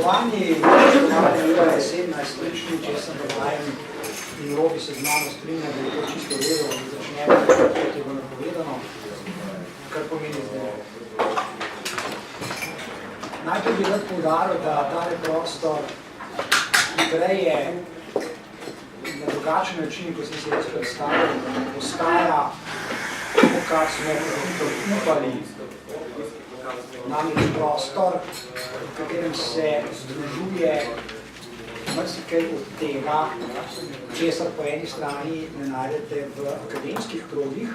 Spoštovani, Ura je 17 lični, če sem dovajen in Robi se z mano strinja, da je to čisto redo, da začnemo, kot je bilo napovedano, kar pomeni zdaj. Najprej bi rad poudaril, da tale prostor igreje na drugačen način, kot sem se jaz predstavil, postaja to, kar smo upali, namreč prostor, v katerem se združuje marsikaj od tega, česar po eni strani ne najdete v akademskih krogih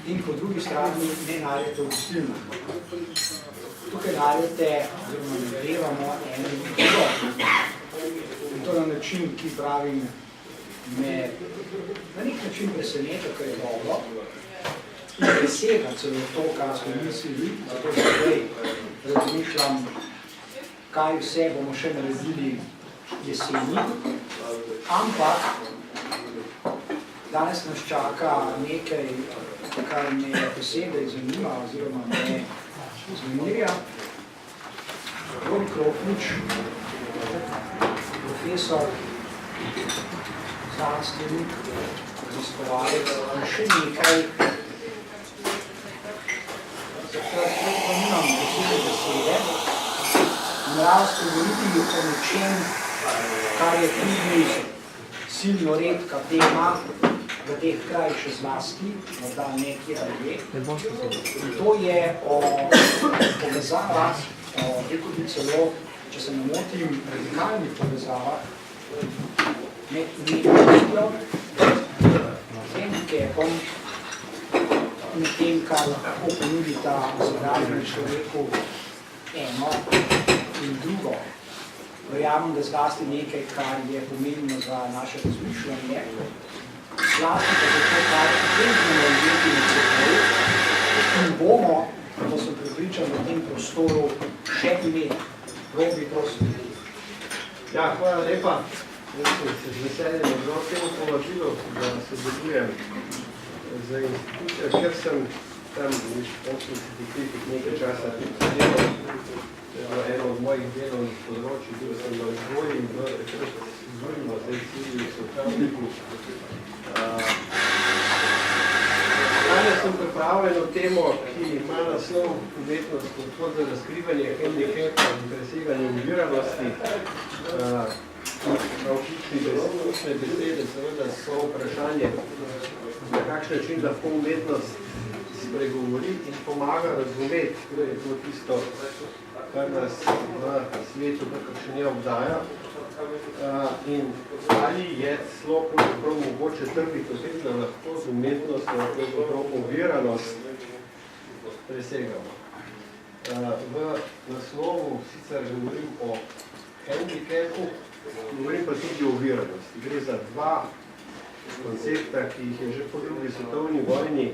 in po drugi strani ne najdete v gostilnah. Tukaj najdete, oziroma najdevamo eno in drugo. In to na način, ki pravim, me na nek način preseneča, kar je dobro. In presega celo to, kar smo mislili, zato zdaj razmišljam, kaj vse bomo še naredili jeseni. Ampak danes nas čaka nekaj, kar me posebej zanima, oziroma me zmenirja. Robi Krofnič, profesor, znanstvenik, raziskovalec in še nekaj, zato nimam posebej besede, naravno spregovoriti o nečem, kar je tudi silno redka tema v teh krajih še zlasti, morda nekje ali je. In to je o povezavah, rekel bi celo, če se ne motim, radikalnih povezavah med umetnostjo, hendikepom in tem, kar lahko ponudita zadajnemu človeku eno in drugo. Verjamem, da zlasti nekaj, kar je pomembno za naše razmišljanje, zlasti pa zato, kar pomembno ljudeti na seboj in bomo, ko sem pripričan v tem prostoru, še imeti. Robi, prosim. Ja, hvala lepa. Jaz sem se z veseljem odbral temu povabilo, da se delujem za institucijo, ker sem tam v 80 nekaj časa delal. To je bilo eno od mojih delovnih področij, bil sem v vzgoji in v vzgojimo, zdaj cilji so pravniku. Danes sem pripravljeno temo, ki ima naslov umetnost podhod za razkrivanje hendikepa in preseganje oviranosti. Ključne besede seveda so vprašanje, na kakšen način lahko umetnost spregovori in pomaga razumeti, da je to tisto, kar nas v svetu še ne obdaja. In ali je celo pravzaprav mogoče trditi o tem, da lahko z umetnostjo pravzaprav oviranost presegamo. V naslovu sicer govorim o hendikepu, govorim pa tudi o oviranosti. Gre za dva koncepta, ki jih je že po drugi svetovni vojni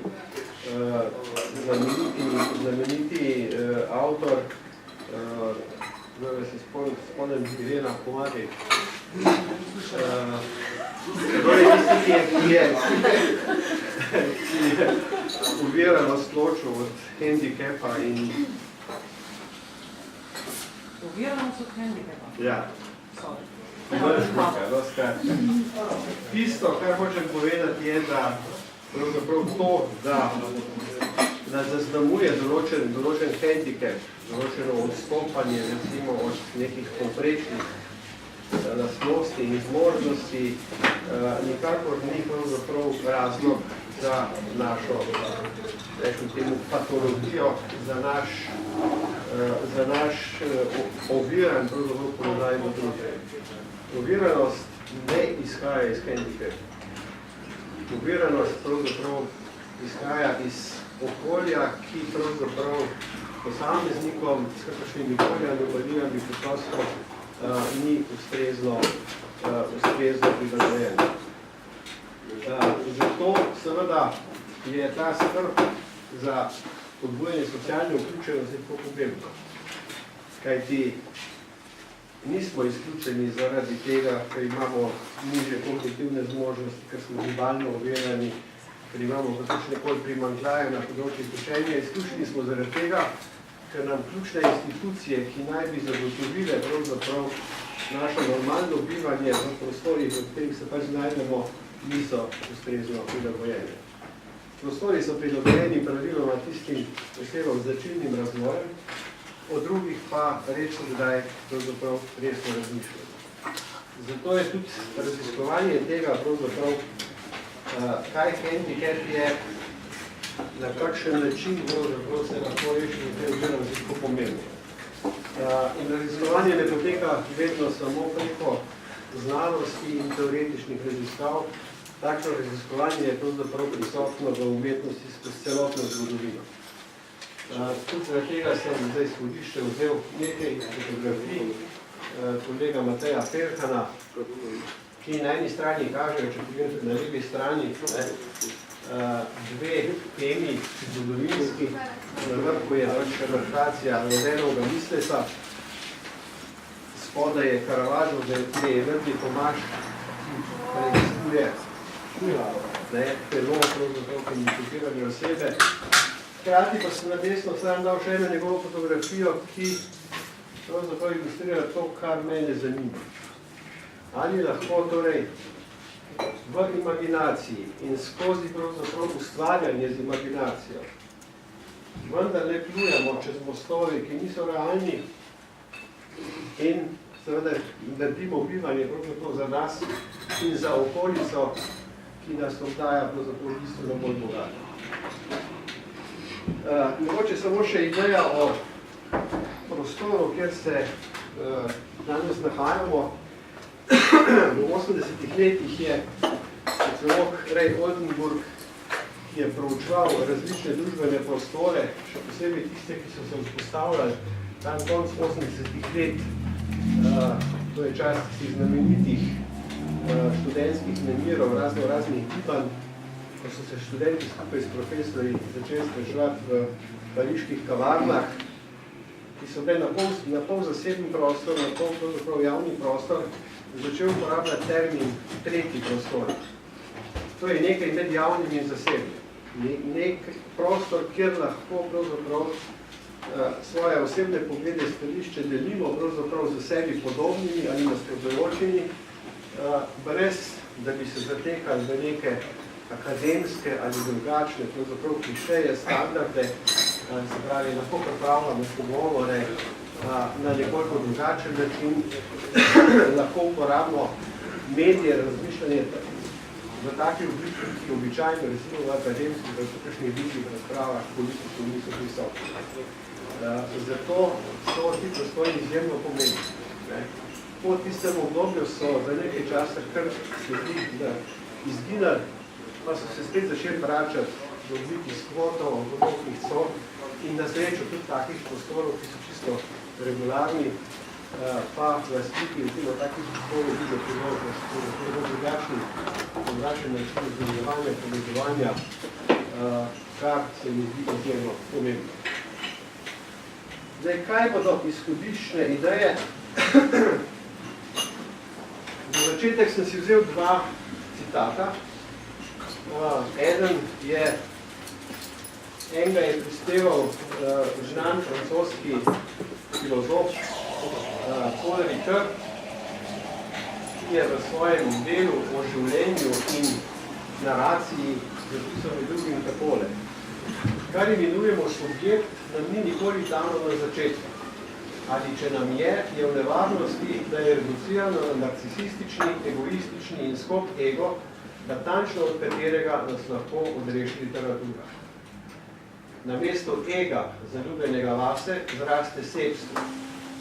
znameniti avtor, zdaj se spomnim Irena Pomadi. Torej tisti, ki je oviranost ločil od hendikepa in... Oviranost od hendikepa? Ja. Tisto, kar hočem povedati, je, da pravzaprav to, da nas zaznamuje določen hendikep, določeno odstopanje recimo od nekih povprečnih lastnosti in zmožnosti, nikakor ni pravzaprav razlog za našo, rečem temu, patologijo, za naš oviran pravzaprav položaj v družbi. Oviranost ne izhaja iz hendikepa. Oviranost pravzaprav izhaja iz okolja, ki pravzaprav posameznikom s kakršnimi anomalijami preprosto ni ustrezno prilagojeno. Zato seveda je ta skrb za spodbujanje socialne vključenosti tako pomembna. Kajti nismo izključeni zaradi tega, ker imamo nižje kognitivne zmožnosti, ker smo gibalno ovirani, ker imamo kakršnekoli primanjkljaje na področju učenja. Izključeni smo zaradi tega, ker nam ključne institucije, ki naj bi zagotovile pravzaprav naše normalno bivanje v prostorih, v katerih se pač znajdemo, niso ustrezno prilagojene. Prostori so prilagojeni praviloma tistim osebam z začinnim razvojem, o drugih pa rečno zdaj pravzaprav resno razmišljamo. Zato je tudi raziskovanje tega pravzaprav, kaj handicap je, na kakšen način pravzaprav se lahko reši v tem oziroma zelo pomembno. In raziskovanje ne poteka vedno samo preko znanosti in teoretičnih raziskav. Takšno raziskovanje je pravzaprav prisotno v umetnosti skozi celotno zgodovino. Tudi zaradi tega sem zdaj izhodišče vzel nekaj fotografij kolega Mateja Perhana, ki na eni strani kažejo, če pogledate na levi strani, dve temi zgodovinski. Na vrhu je reprezentacija Rodenovega mislesa, spodaj je Caravaggio, ki je Verdi Tomaž, ki preiskuje telo, identificirane osebe. Hkrati pa sem na desno stran dal še eno njegovo fotografijo, ki pravzaprav ilustrira to, kar mene zanima. Ali lahko torej v imaginaciji in skozi pravzaprav ustvarjanje z imaginacijo vendar le plujemo čez mostovi, ki niso realni in seveda naredimo bivanje pravzaprav za nas in za okolico, ki nas obdaja pravzaprav bistveno bolj bogato. Mogoče samo še ideja o prostoru, kjer se danes nahajamo. V 80-ih letih je sociolog Ray Oldenburg, ki je proučeval različne družbene prostore, še posebej tiste, ki so se vzpostavljali tam konc 80-ih let, to je čas tistih znamenitih študentskih nemirov, raznih gibanj, ko so se študenti skupaj s profesorji začeli spraševati v pariških kavarnah, ki so bile na pol zasebni prostor, na pol pravzaprav javni prostor, začel uporabljati termin tretji prostor. To je nekaj med javnim in zasebnim. Nek prostor, kjer lahko pravzaprav svoje osebne poglede stališče delimo pravzaprav z sebi podobnimi ali nasprotujočimi, brez da bi se zatekali v neke akademske ali drugačne pravzaprav klišeje, standarde, se pravi, lahko pripravljamo pogovore na nekoliko drugačen način, lahko uporabimo medije razmišljanje v taki obliki, ki običajno recimo v akademskih, v tukajšnjih vidnih razpravah politično niso prisotni. Zato so ti prostori izjemno pomembni. Po tistem obdobju so za nekaj časa kar sledi, da izginali, pa so se spet začeli vračati v obliki skvotov, avtonomnih con in na srečo tudi takih prostorov, ki so čisto regularni, pa vlastniki v takih prostorov vidijo priložnost, to je drugačen način izdelovanja, povezovanja, kar se mi zdi izjemno pomembno. Zdaj, kaj bodo izhodiščne ideje? Za začetek sem si vzel dva citata. Enega je prispeval znan francoski filozof Paul Ricoeur, ki je v svojem delu o življenju in naraciji zapisal med drugim takole. Kar imenujemo subjekt, nam ni nikoli dano na začetku. Ali če nam je v nevarnosti, da je reducirano na narcisistični, egoistični in skop ego, natančno od katerega nas lahko odreši literatura. Namesto ega, zaljubljenega vase, zraste sebstvo,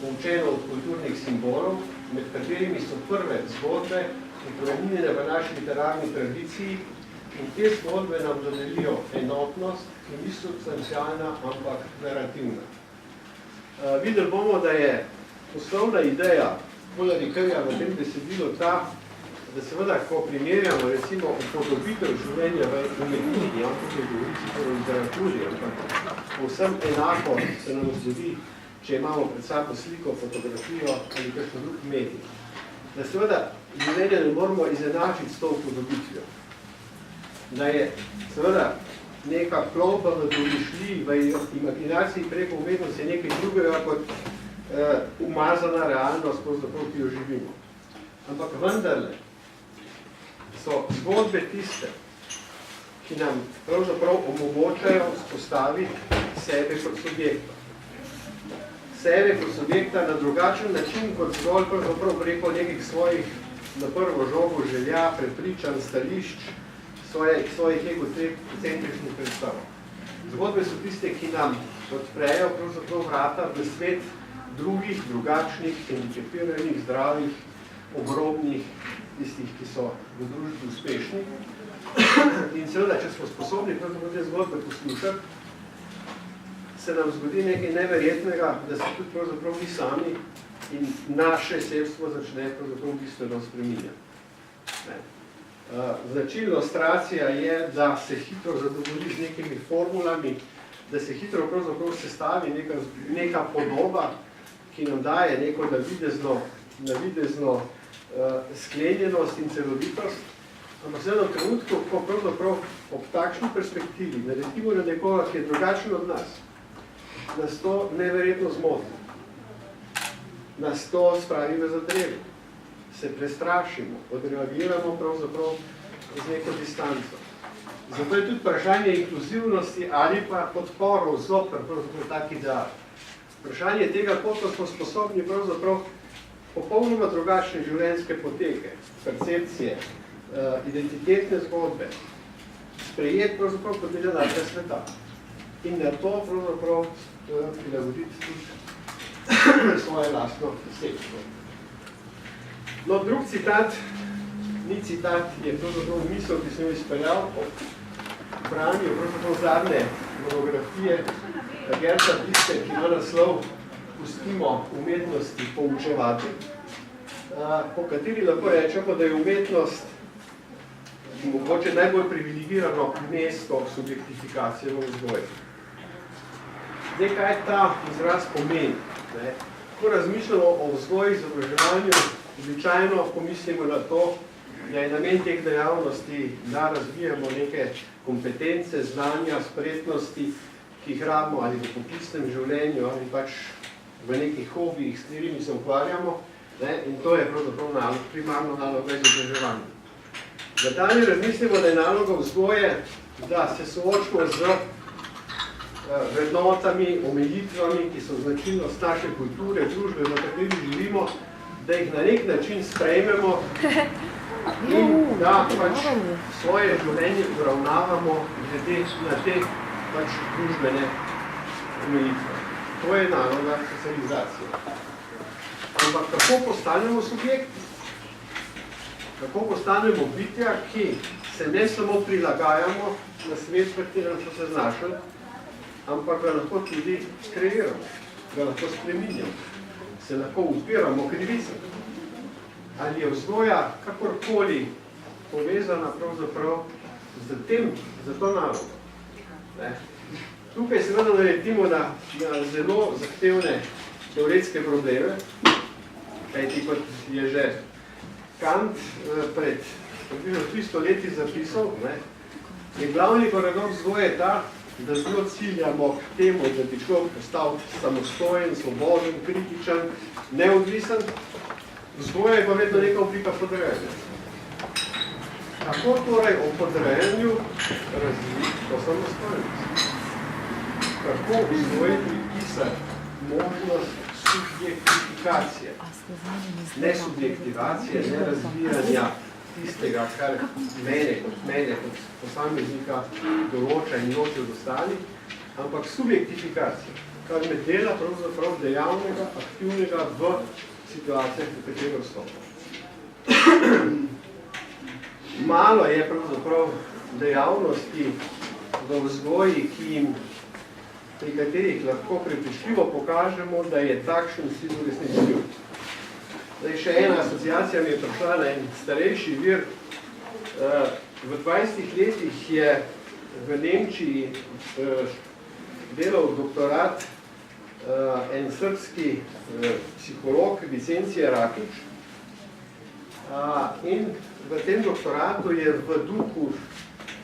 poučeno od kulturnih simbolov, med katerimi so prve zgodbe, ukoreninjene v naši literarni tradiciji, in te zgodbe nam dodelijo enotnost, ki ni substancialna, ampak narativna. Videli bomo, da je osnovna ideja Paula Ricoeurja v tem besedilu ta, da seveda, ko primerjamo recimo upodobitev življenja v umetnini, ampak je govorici o literaturi, ampak povsem enako se nam zgodi, če imamo pred sabo sliko, fotografijo ali kakšen drug medij. Da seveda življenje ne moramo izenačiti s to upodobitvijo. Da je seveda neka plovba v domišljiji, v imaginaciji preko umetnosti je nekaj drugega kot umazana realnost, ki jo živimo. Ampak vendarle so zgodbe tiste, ki nam pravzaprav omogočajo vzpostaviti sebe kot subjekta. Sebe kot subjekta na drugačen način, kot zgolj pravzaprav preko nekih svojih na prvo žogo želja, prepričanj, stališč, svojih egocentričnih predstav. Zgodbe so tiste, ki nam odprejo pravzaprav vrata v svet drugih, drugačnih, hendikepiranih, zdravih, ogromnih, tistih, ki so v družbi uspešni. In seveda, če smo sposobni te zgodbe poslušati, se nam zgodi nekaj neverjetnega, da se tudi pravzaprav mi sami in naše sebstvo začne pravzaprav bistveno spreminjati. Značilnost racija je, da se hitro zadovolji z nekimi formulami, da se hitro pravzaprav sestavi neka podoba, ki nam daje neko navidezno sklenjenost in celovitost, ampak v enem trenutku, ko pravzaprav ob takšni perspektivi naletimo na nekoga, ki je drugačen od nas to neverjetno zmoti. Nas to spravi v zadrevo. Se prestrašimo, odreagiramo pravzaprav z neko distanco. Zato je tudi vprašanje inkluzivnosti ali pa podporov zoper pravzaprav tak ideal. Vprašanje tega, koliko smo sposobni pravzaprav popolnoma drugačne življenjske poteke, percepcije, identitetne zgodbe, sprejeti pravzaprav kot del našega sveta. In na to pravzaprav prilagoditi tudi svoje lastno sebstvo. No, drug citat, ni citat, je pravzaprav misel, ki sem jo izpeljal ob branju pravzaprav zadnje monografije Gerta Tiste, ki ima naslov Pustimo umetnosti poučevati, po kateri lahko rečemo, da je umetnost mogoče najbolj privilegirano mesto subjektifikacije v vzgoji. Zdaj, kaj ta izraz pomeni? Ko razmišljamo o vzgoji, izobraževanju, običajno pomislimo na to, da je namen teh dejavnosti, da razvijamo neke kompetence, znanja, spretnosti, ki jih rabimo ali v poklicnem življenju, ali pač v nekih hobijih, s katerimi se ukvarjamo, in to je pravzaprav primarno naloga izobraževanja. Nadalje razmislimo, da je naloga vzgoje, da se soočimo z vrednotami, omejitvami, ki so značilnost naše kulture, družbe, v kateri živimo, da jih na nek način sprejmemo in da pač svoje življenje uravnavamo glede na te pač družbene omejitve. To je naloga socializacije. Ampak kako postanemo subjekti? Kako postanemo bitja, ki se ne samo prilagajamo na svet, v katerem so se znašli, ampak ga lahko tudi kreiramo, ga lahko spreminjamo, se lahko upiramo krivicam. Ali je vzgoja kakorkoli povezana pravzaprav z to nalogo? Tukaj seveda naletimo na zelo zahtevne teoretske probleme, kajti kot je že Kant pred 300 leti zapisal, je glavni paradoks vzgoje ta, da zelo ciljamo k temu, da bi človek postal samostojen, svoboden, kritičen, neodvisen, vzgoja je pa vedno neka oblika podrejanja. Kako torej o podrejanju razviti to samostojnost? Kako vzgoji pripisati možnost subjektifikacije? Ne subjektivacije, ne razvijanja tistega, kar mene kot posameznika določa in loči od ostalih, ampak subjektifikacija, kar me dela pravzaprav dejavnega, aktivnega v situacijah, v katero vstopa. Malo je pravzaprav dejavnosti v vzgoji, pri katerih lahko prepričljivo pokažemo, da je takšen cilj uresničljiv. Zdaj, še ena asociacija mi je prišla na en starejši vir. V 20 letih je v Nemčiji delal doktorat en srbski psiholog Vicencije Rakić. In v tem doktoratu je v duhu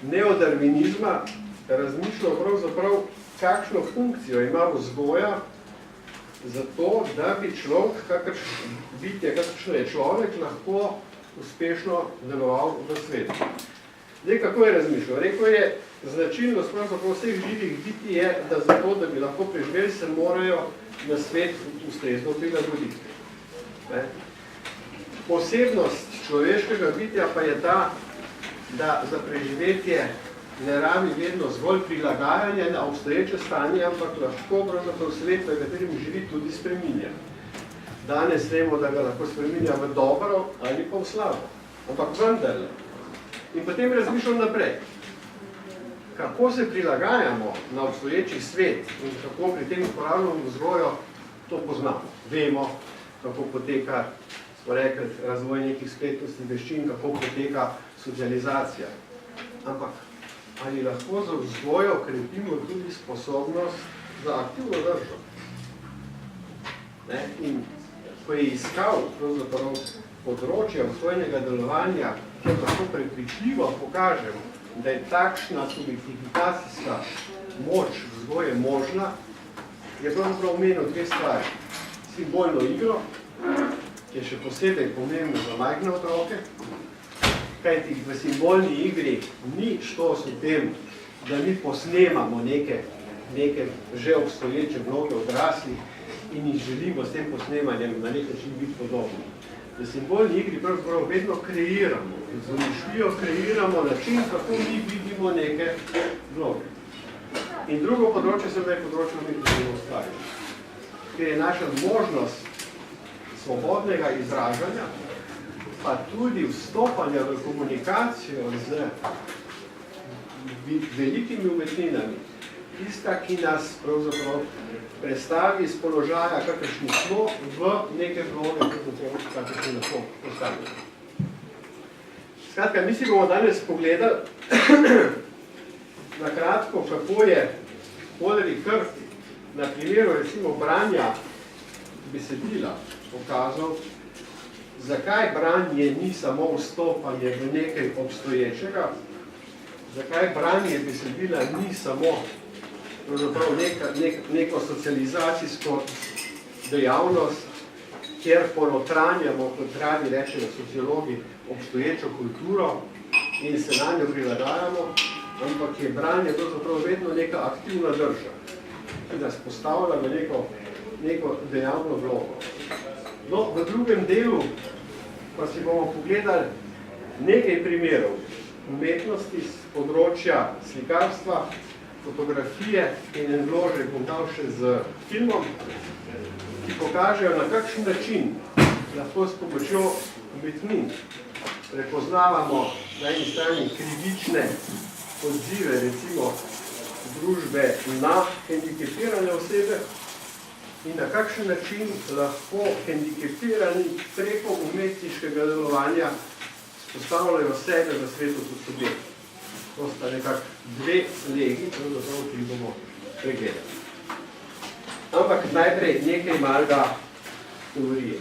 neodarvinizma razmišljal pravzaprav, kakšno funkcijo ima vzgoja za to, da bi človek, kakršno je človek, lahko uspešno deloval v svetu. Zdaj, kako je razmišljal? Rekel je, značilnost pravzaprav vseh živih biti je, da zato, da bi lahko preživeli, se morajo na svet ustrezno prilagoditi. Posebnost človeškega bitja pa je ta, da za preživetje ne rabi vedno zgolj prilagajanje na obstoječe stanje, ampak lahko pravzaprav svet, v katerem živi, tudi spreminja. Danes vemo, da ga lahko spreminja v dobro ali pa v slabo, ampak vendarle. In potem razmišljam naprej, kako se prilagajamo na obstoječi svet in kako pri tem uporabljamo vzgojo, to poznamo. Vemo, kako poteka, smo rekli, razvoj nekih spletnosti veščin, kako poteka socializacija. Ampak ali lahko za vzgojo krepimo tudi sposobnost za aktivno držo? In ko je iskal področje vzgojnega delovanja, kjer lahko prepričljivo pokažemo, da je takšna subjektifikacijska moč vzgoje možna, je pravzaprav omenil dve stvari. Simbolno igro, ki je še posebej pomembno za majhne otroke, kajti v simbolni igri ni štos v tem, da mi posnemamo neke že obstoječe vloge odraslih in jih želimo s tem posnemanjem na nek način biti podobni. V simbolni igri pravzaprav vedno kreiramo, z mišljijo kreiramo način, kako mi vidimo neke vloge. In drugo področje se je področje umetnostnega ustvarjanja, kjer je naša možnost svobodnega izražanja, pa tudi vstopanja v komunikacijo z velikimi umetninami, tista, ki nas pravzaprav prestavi iz položaja, kakršni smo, v neke vloge, kakršni lahko postavljamo. Skratka, mi si bomo danes pogledali na kratko, kako je Hollerich Krft na primeru recimo branja besedila pokazal, zakaj branje ni samo vstopanje v nekaj obstoječega, zakaj branje besedila ni samo neko socializacijsko dejavnost, kjer ponotranjamo, kot radi rečejo sociologi, obstoječo kulturo in se na njo prilagajamo, ampak je branje pravzaprav vedno neka aktivna drža, ki nas postavlja v neko dejavno vlogo. No, v drugem delu pa si bomo pogledali nekaj primerov umetnosti z področja slikarstva, fotografije in en vložek bom dal še z filmom, ki pokažejo, na kakšen način lahko s pomočjo umetnin prepoznavamo na eni strani krivične odzive, recimo družbe na hendikepirane osebe in na kakšen način lahko hendikepirani preko umetniškega delovanja spostavljajo sebe v svetu kot subjekt. To sta nekako dve legi, ki bomo pregledali. Ampak najprej nekaj malega teorije.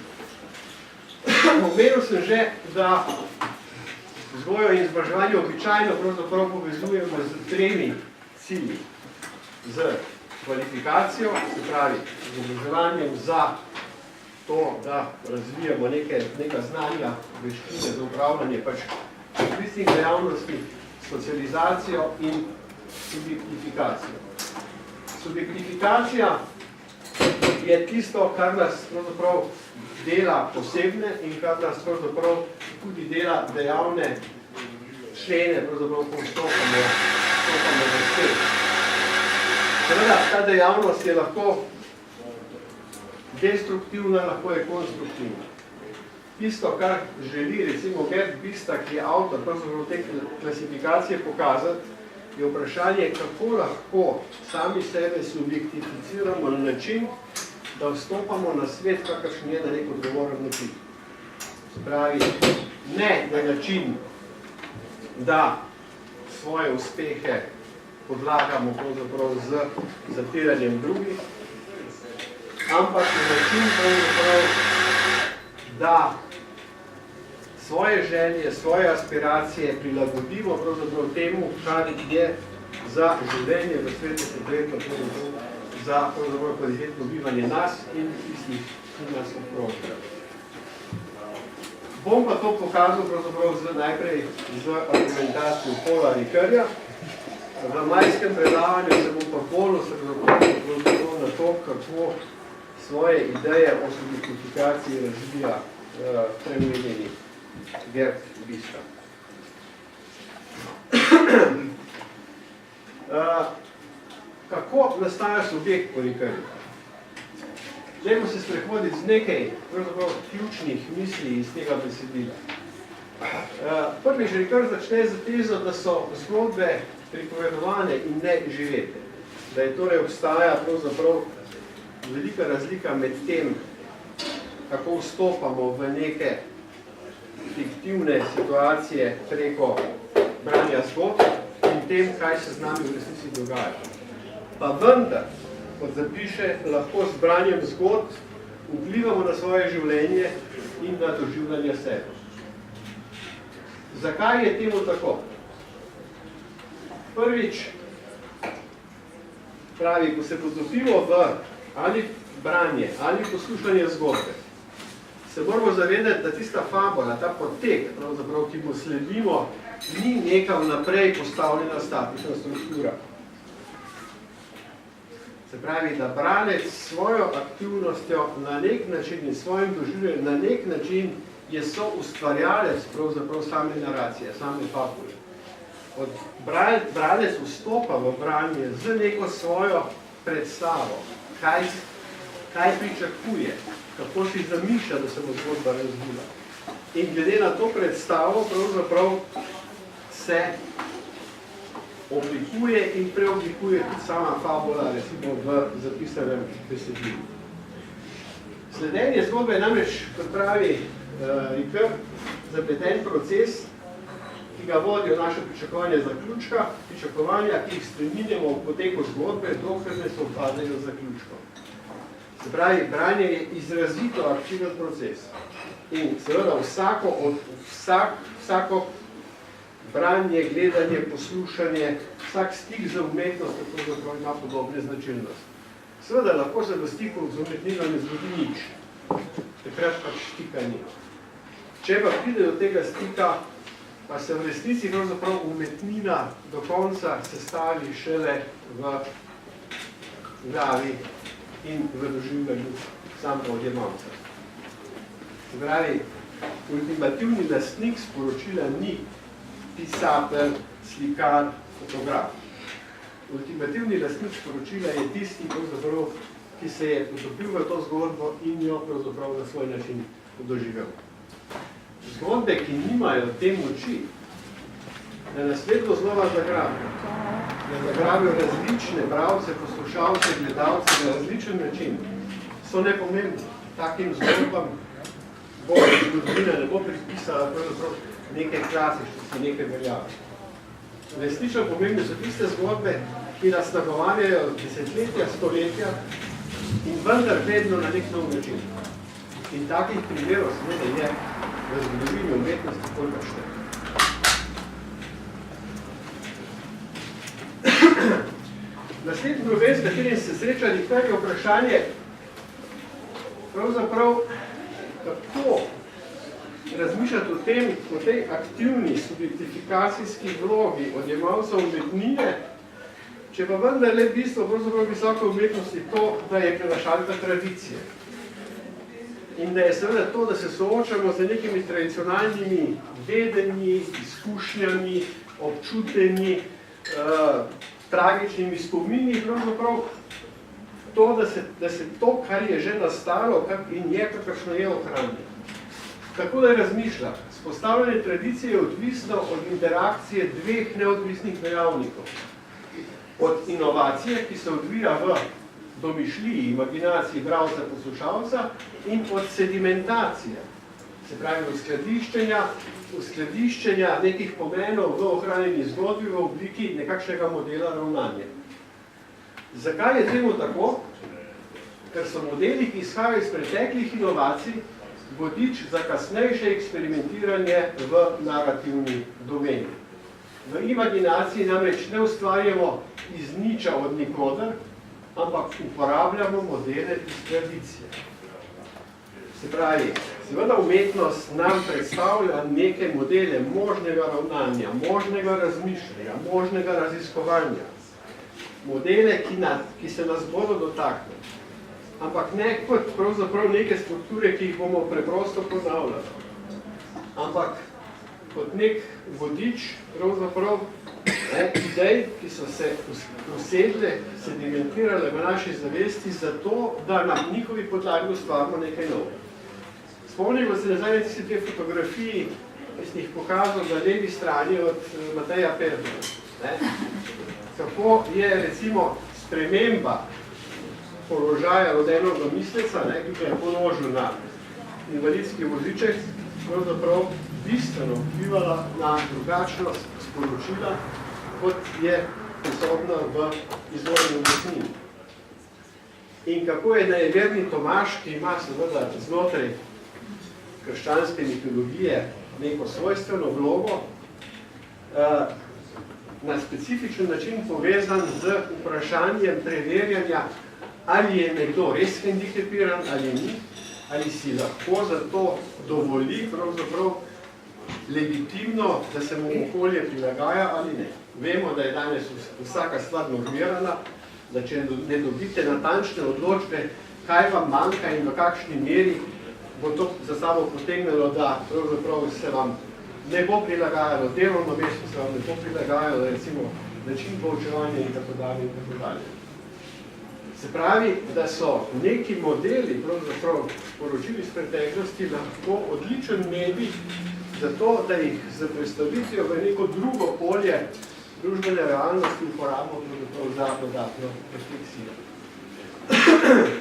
Omenil sem že, da vzgojo in izobraževanje običajno pravzaprav povezujemo z tremi cilji. Z kvalifikacijo, se pravi z izobraževanjem za to, da razvijamo neka znanja, veščine za upravljanje poklicnih dejavnosti, socializacijo in subjektifikacijo. Subjektifikacija je tisto, kar nas pravzaprav dela posebne in kar nas pravzaprav tudi dela dejavne člene, pravzaprav ko vstopamo v svet. Seveda, ta dejavnost je lahko destruktivna, lahko je konstruktivna. Tisto, kar želi, recimo, Gerd Bista, ki je avtor te klasifikacije pokazati, je vprašanje, kako lahko sami sebe subjektificiramo na način, da vstopamo na svet, kakršen je na nek odgovoren način. Se pravi, ne na način, da svoje uspehe podlagamo pravzaprav z zatiranjem drugih, ampak na način pravzaprav, da svoje želje, svoje aspiracije prilagodimo pravzaprav temu, kar je za življenje v svetu potrebno, za kvalitetno bivanje nas in tistih, ki nas okrožajo. Bom pa to pokazal najprej z argumentacijo Paula Ricoeurja. V majskem predavanju se bom pa bolj osredotočil na to, kako svoje ideje o solidifikaciji razvija premenjeni Gerd Biska. Kako nastaja subjekt po Ricoeurju? Dajmo se sprehoditi z nekaj ključnih misli iz tega besedila. Prvič Ricoeur začne z tezo, da so zgodbe pripovedovane in ne živete. Da je torej obstaja pravzaprav velika razlika med tem, kako vstopamo v neke fiktivne situacije preko branja zgodb in tem, kaj se z nami v resnici dogaja. Pa vendar, kot zapiše, lahko z branjem zgodb vplivamo na svoje življenje in na doživljanje sebe. Zakaj je temu tako? Prvič, pravi, ko se potopimo v ali branje, ali poslušanje zgodbe, se moramo zavedati, da tista fabola, ta potek, pravzaprav, ki mu sledimo, ni neka vnaprej postavljena statična struktura. Se pravi, da branec svojo aktivnostjo na nek način in svojim doživljanjem na nek način je soustvarjalec pravzaprav same naracije, same fabule. Branec vstopa v branje z neko svojo predstavo, kaj pričakuje, kako si zamišlja, da se bo zgodba razvila. In glede na to predstavo pravzaprav se oblikuje in preoblikuje tudi sama fabula, recimo v zapisanem besedilu. Sledenje zgodbe je namreč, kot pravi Ricoeur, zapleten proces, ki ga vodijo naše pričakovanje zaključka, pričakovanja, ki jih spreminjamo v poteku zgodbe, dokler ne sovpadajo z zaključkom. Se pravi, branje je izrazito aktiven proces. In seveda vsako branje, gledanje, poslušanje, vsak stik z umetnostjo ima podobne značilnosti. Seveda lahko se v stiku z umetnino ne zgodi nič, takrat pač stika ni. Če pa pride do tega stika, pa se v resnici pravzaprav umetnina do konca sestavi šele v glavi in v doživljanju samega odjemalca. Se pravi, ultimativni lastnik sporočila ni pisatelj, slikar, fotograf. Ultimativni lastnik sporočila je tisti, ki se je potopil v to zgodbo in jo pravzaprav na svoj način doživel. Zgodbe, ki nimajo te moči, da nas vedno znova zagrabijo. Da zagrabijo različne bralce, poslušalce, gledalce na različen način, so nepomembni. Takim zgodbam zgodovina ne bo pripisala nekaj klasičnosti, nekaj veljave. Resnično pomembne so tiste zgodbe, ki nas nagovarjajo desetletja, stoletja in vendar vedno na nek nov način. In takih primerov seveda je v zgodovini umetnosti koliko šteje. Naslednji problem, s katerim se sreča Ricoeur, je vprašanje pravzaprav, kako razmišljati o tem, o tej aktivni subjektifikacijski vlogi odjemalcev umetnine, če pa vendar le bistvo pravzaprav visoke umetnosti to, da je prenašalka tradicije. In da je seveda to, da se soočamo z nekimi tradicionalnimi vedenji, izkušnjami, občutenji, tragičnimi spomini, pravzaprav to, da se to, kar je že nastalo in je, kakršno je ohranjeno. Kako da razmišlja? Vzpostavljanje tradicije je odvisno od interakcije dveh neodvisnih dejavnikov. Od inovacije, ki se odvija v domišljiji, imaginaciji bralca, poslušalca, in od sedimentacije, se pravi uskladiščenja nekih pomenov v ohranjeni zgodbi v obliki nekakšnega modela ravnanja. Zakaj je temu tako? Ker so modeli, ki izhajajo iz preteklih inovacij, vodič za kasnejše eksperimentiranje v narativni domeni. V imaginaciji namreč ne ustvarjamo iz niča od nikoder, ampak uporabljamo modele iz tradicije. Se pravi, seveda umetnost nam predstavlja neke modele možnega ravnanja, možnega razmišljanja, možnega raziskovanja. Modele, ki se nas bodo dotaknili. Ampak ne kot pravzaprav neke strukture, ki jih bomo preprosto ponavljali. Ampak kot nek vodič, pravzaprav idej, ki so se usedle, sedimentirale v naši zavesti zato, da na njihovi podlagi ustvarimo nekaj novega. Spomnimo se nazaj tiste dve fotografiji, ki sem jih pokazal na levi strani od Mateja Perdona. Kako je recimo sprememba položaja rodenega misleca, ki ga je položil na invalidski voziček, pravzaprav bistveno vplivala na drugačnost sporočila, kot je prisotna v izvorni umetnini. In kako je nejeverni Tomaž, ki ima seveda znotraj krščanske mitologije neko svojstveno vlogo, na specifičen način povezan z vprašanjem preverjanja, ali je nekdo res hendikepiran ali ni, ali si lahko zato dovoli pravzaprav legitimno, da se mu okolje prilagaja ali ne. Vemo, da je danes vsaka stvar normirana, da če ne dobite natančne odločbe, kaj vam manjka in v kakšni meri, bo to za sabo potegnilo, da pravzaprav se vam ne bo prilagajalo, delovno mesto se vam ne bo prilagajalo, recimo način poučevanja in tako dalje in tako dalje. Se pravi, da so neki modeli, pravzaprav sporočili iz preteklosti, lahko odličen medij za to, da jih z predstavitvijo v neko drugo polje družbene realnosti uporabimo za dodatno refleksijo.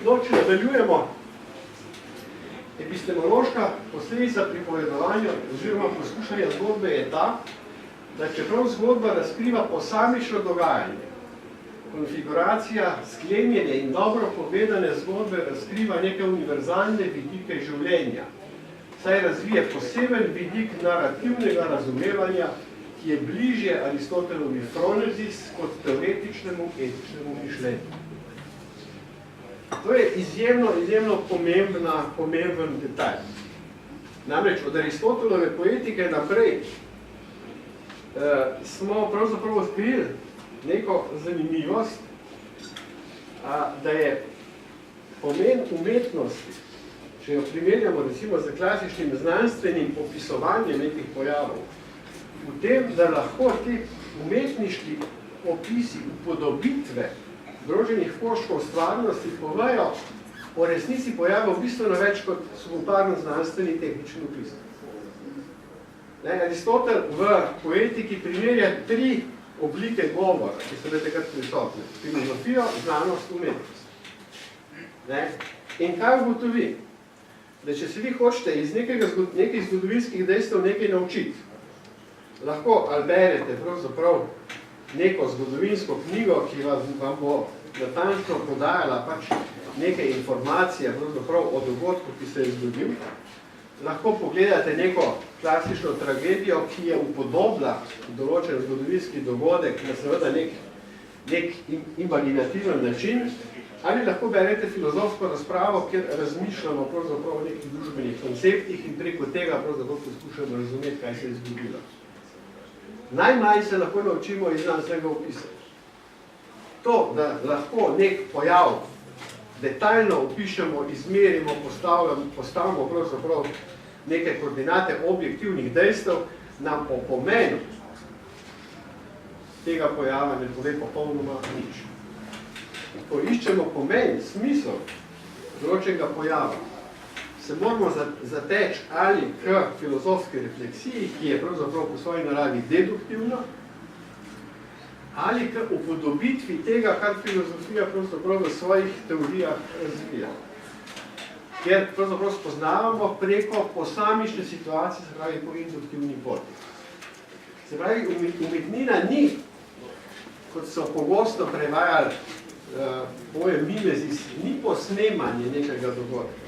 No, če nadaljujemo, epistemološka posledica pripovedovanja oziroma poskušanja zgodbe je ta, da čeprav zgodba razkriva posamično dogajanje, konfiguracija, sklenjene in dobro povedane zgodbe razkriva neke univerzalne vidike življenja, saj razvije poseben vidik narativnega razumevanja, ki je bližje Aristotelovi fronezis kot teoretičnemu etičnemu mišljenju. To je izjemno pomemben detalj. Namreč od Aristotelove poetike naprej smo pravzaprav odkrili neko zanimivost, da je pomen umetnosti, če jo primerjamo recimo z klasičnim znanstvenim opisovanjem nekih pojavov, v tem, da lahko ti umetniški opisi, upodobitve združenih koščkov stvarnosti povejo o resnici pojavov bistveno več kot suhoparno znanstveni tehnični opis. Aristotel v poetiki primerja 3 oblike govora, ki so takrat prisotne. Filozofijo, znanost, umetnost. In kaj ugotovi? Da če se vi hočete iz nekih zgodovinskih dejstev nekaj naučiti, lahko ali berete pravzaprav neko zgodovinsko knjigo, ki vam bo natančno podajala pač neke informacije pravzaprav o dogodku, ki se je zgodil. Lahko pogledate neko klasično tragedijo, ki je upodobila določen zgodovinski dogodek na seveda nek imaginativen način, ali lahko berete filozofsko razpravo, kjer razmišljamo pravzaprav o nekih družbenih konceptih in preko tega pravzaprav poskušamo razumeti, kaj se je zgodilo. Najmanj se lahko naučimo iz znanstvenega opisa. To, da lahko nek pojav detaljno opišemo, izmerimo, postavimo pravzaprav neke koordinate objektivnih dejstev, nam o pomenu tega pojava ne pove popolnoma nič. Ko iščemo pomen, smisel določenega pojava, se moramo zateči ali k filozofski refleksiji, ki je pravzaprav po svoji naravi deduktivna, ali k upodobitvi tega, kar filozofija pravzaprav v svojih teorijah razvija. Ker pravzaprav spoznavamo preko posamične situacije, se pravi po induktivni poti. Se pravi, umetnina ni, kot so pogosto prevajali pojem mimezis, ni posnemanje nekega dogodka.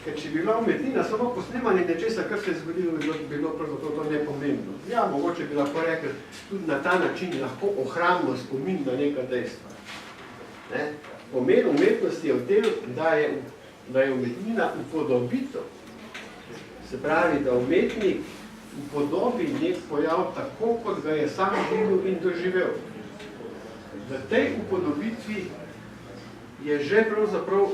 Ker če bi bila umetnina samo posnemanje nečesa, kar se je zgodilo, bi bilo pravzaprav to nepomembno. Ja, mogoče bi lahko rekli, tudi na ta način lahko ohranimo spomin na neka dejstva. Ne? Pomen umetnosti je v tem, da je umetnina upodobitev. Se pravi, da umetnik upodobi nek pojav tako, kot ga je sam videl in doživel. V tej upodobitvi je že pravzaprav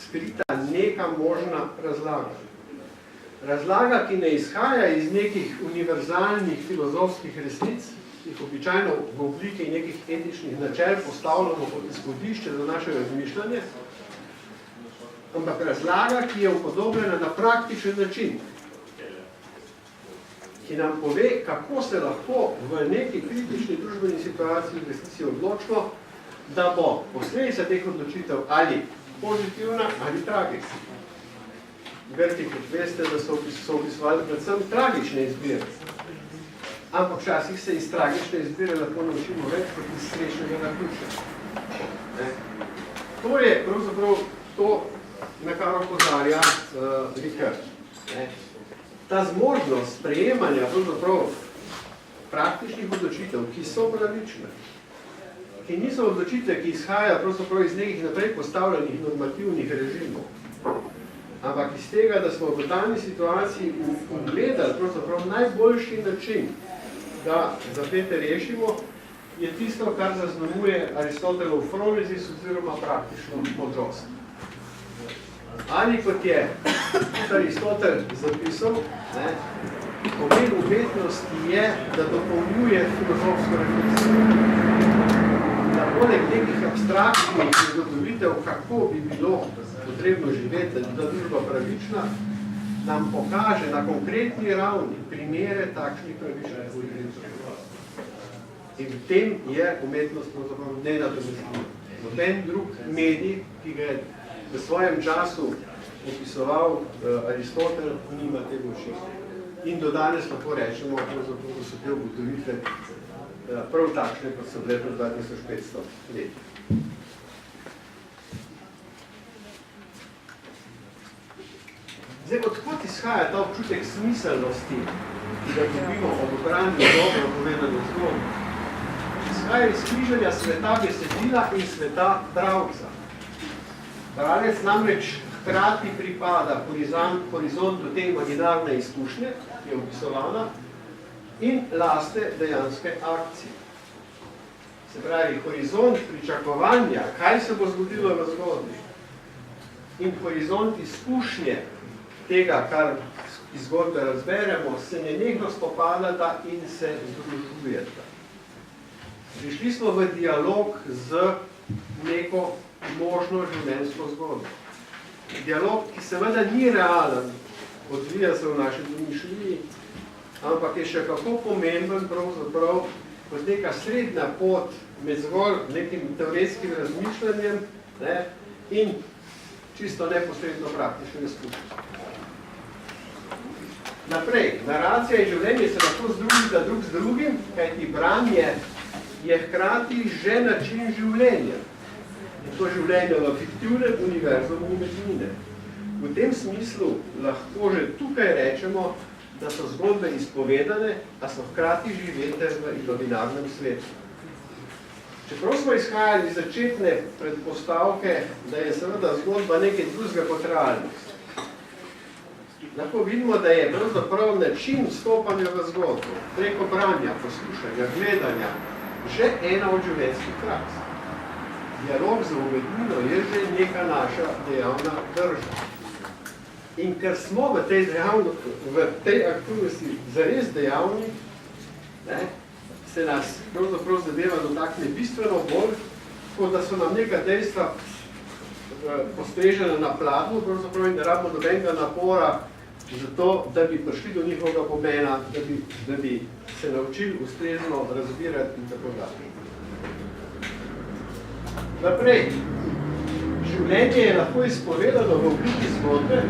skrita neka možna razlaga. Razlaga, ki ne izhaja iz nekih univerzalnih filozofskih resnic, ki jih običajno v obliki nekih etičnih načel postavljamo kot izhodišče za naše razmišljanje, ampak razlaga, ki je upodobljena na praktičen način, ki nam pove, kako se lahko v neki kritični družbeni situaciji v resnici odločimo, da bo posledica teh odločitev ali pozitivna ali tragična. Grki, kot veste, da so opisovali predvsem tragične izbire. Ampak včasih se iz tragične izbire lahko naučimo več kot iz srečnega naključja. To je pravzaprav to, na kar opozarja Ricard. Ta zmožnost sprejemanja pravzaprav praktičnih odločitev, ki so pravične, ki niso odločitve, ki izhajajo pravzaprav iz nekih naprej postavljenih normativnih režimov, ampak iz tega, da smo v dani situaciji ugledali pravzaprav najboljši način, da zapete rešimo, je tisto, kar zaznamuje Aristotelov fronezis oziroma praktično modrost. Ali kot je Aristotel zapisal, pomen umetnosti je, da dopolnjuje filozofsko refleksijo. Da poleg nekih abstraktnih ugotovitev, kako bi bilo potrebno živeti, da je družba pravična, nam pokaže na konkretni ravni primere takšnih pravičnih ugotovitev. In v tem je umetnost nenadomestljiva. Noben drug medij, ki ga je v svojem času opisoval Aristotel, nima te moči. In do danes lahko rečemo, da so te ugotovitve prav takšne, kot so bile pred 2500 let. Zdaj, odkot izhaja ta občutek smiselnosti, ki ga dobimo ob branju dobro povedano zgodbo? Izhaja iz križanja sveta besedila in sveta pravca. Bralec namreč hkrati pripada horizontu te imaginarne izkušnje, ki je opisovana, in lastne dejanske akcije. Se pravi, horizont pričakovanja, kaj se bo zgodilo v zgodbi, in horizont izkušnje tega, kar iz zgodbe razberemo, se nenehno spopadata in se združujeta. Prišli smo v dialog z neko možno življenjsko zgodbo. Dialog, ki seveda ni realen, odvija se v naši domišljiji, ampak je še kako pomemben pravzaprav kot neka srednja pot med zgolj nekim teoretskim razmišljanjem in čisto neposredno praktičnim izkušnjem. Naprej, naracija in življenje se lahko združita drug z drugim, kajti branje je hkrati že način življenja. In to življenje v fiktivnem univerzu umetnine. V tem smislu lahko že tukaj rečemo, da so zgodbe izpovedane, a so hkrati živete v imaginarnem svetu. Čeprav smo izhajali iz začetne predpostavke, da je seveda zgodba nekaj drugega kot realnost, lahko vidimo, da je pravzaprav način vstopanja v zgodbo, preko branja, poslušanja, gledanja, že ena od življenjskih praks. Dialog z umetnino je že neka naša dejavna drža. In ker smo v tej aktivnosti zares dejavni, se nas pravzaprav zadeva dotakne bistveno bolj, kot da so nam neka dejstva postrežena na pladnju, pravzaprav in da rabimo nobenega napora za to, da bi prišli do njihovega pomena, da bi se naučili ustrezno razbirati in tako dalje. Naprej, življenje je lahko izpovedano v obliki zgodbe,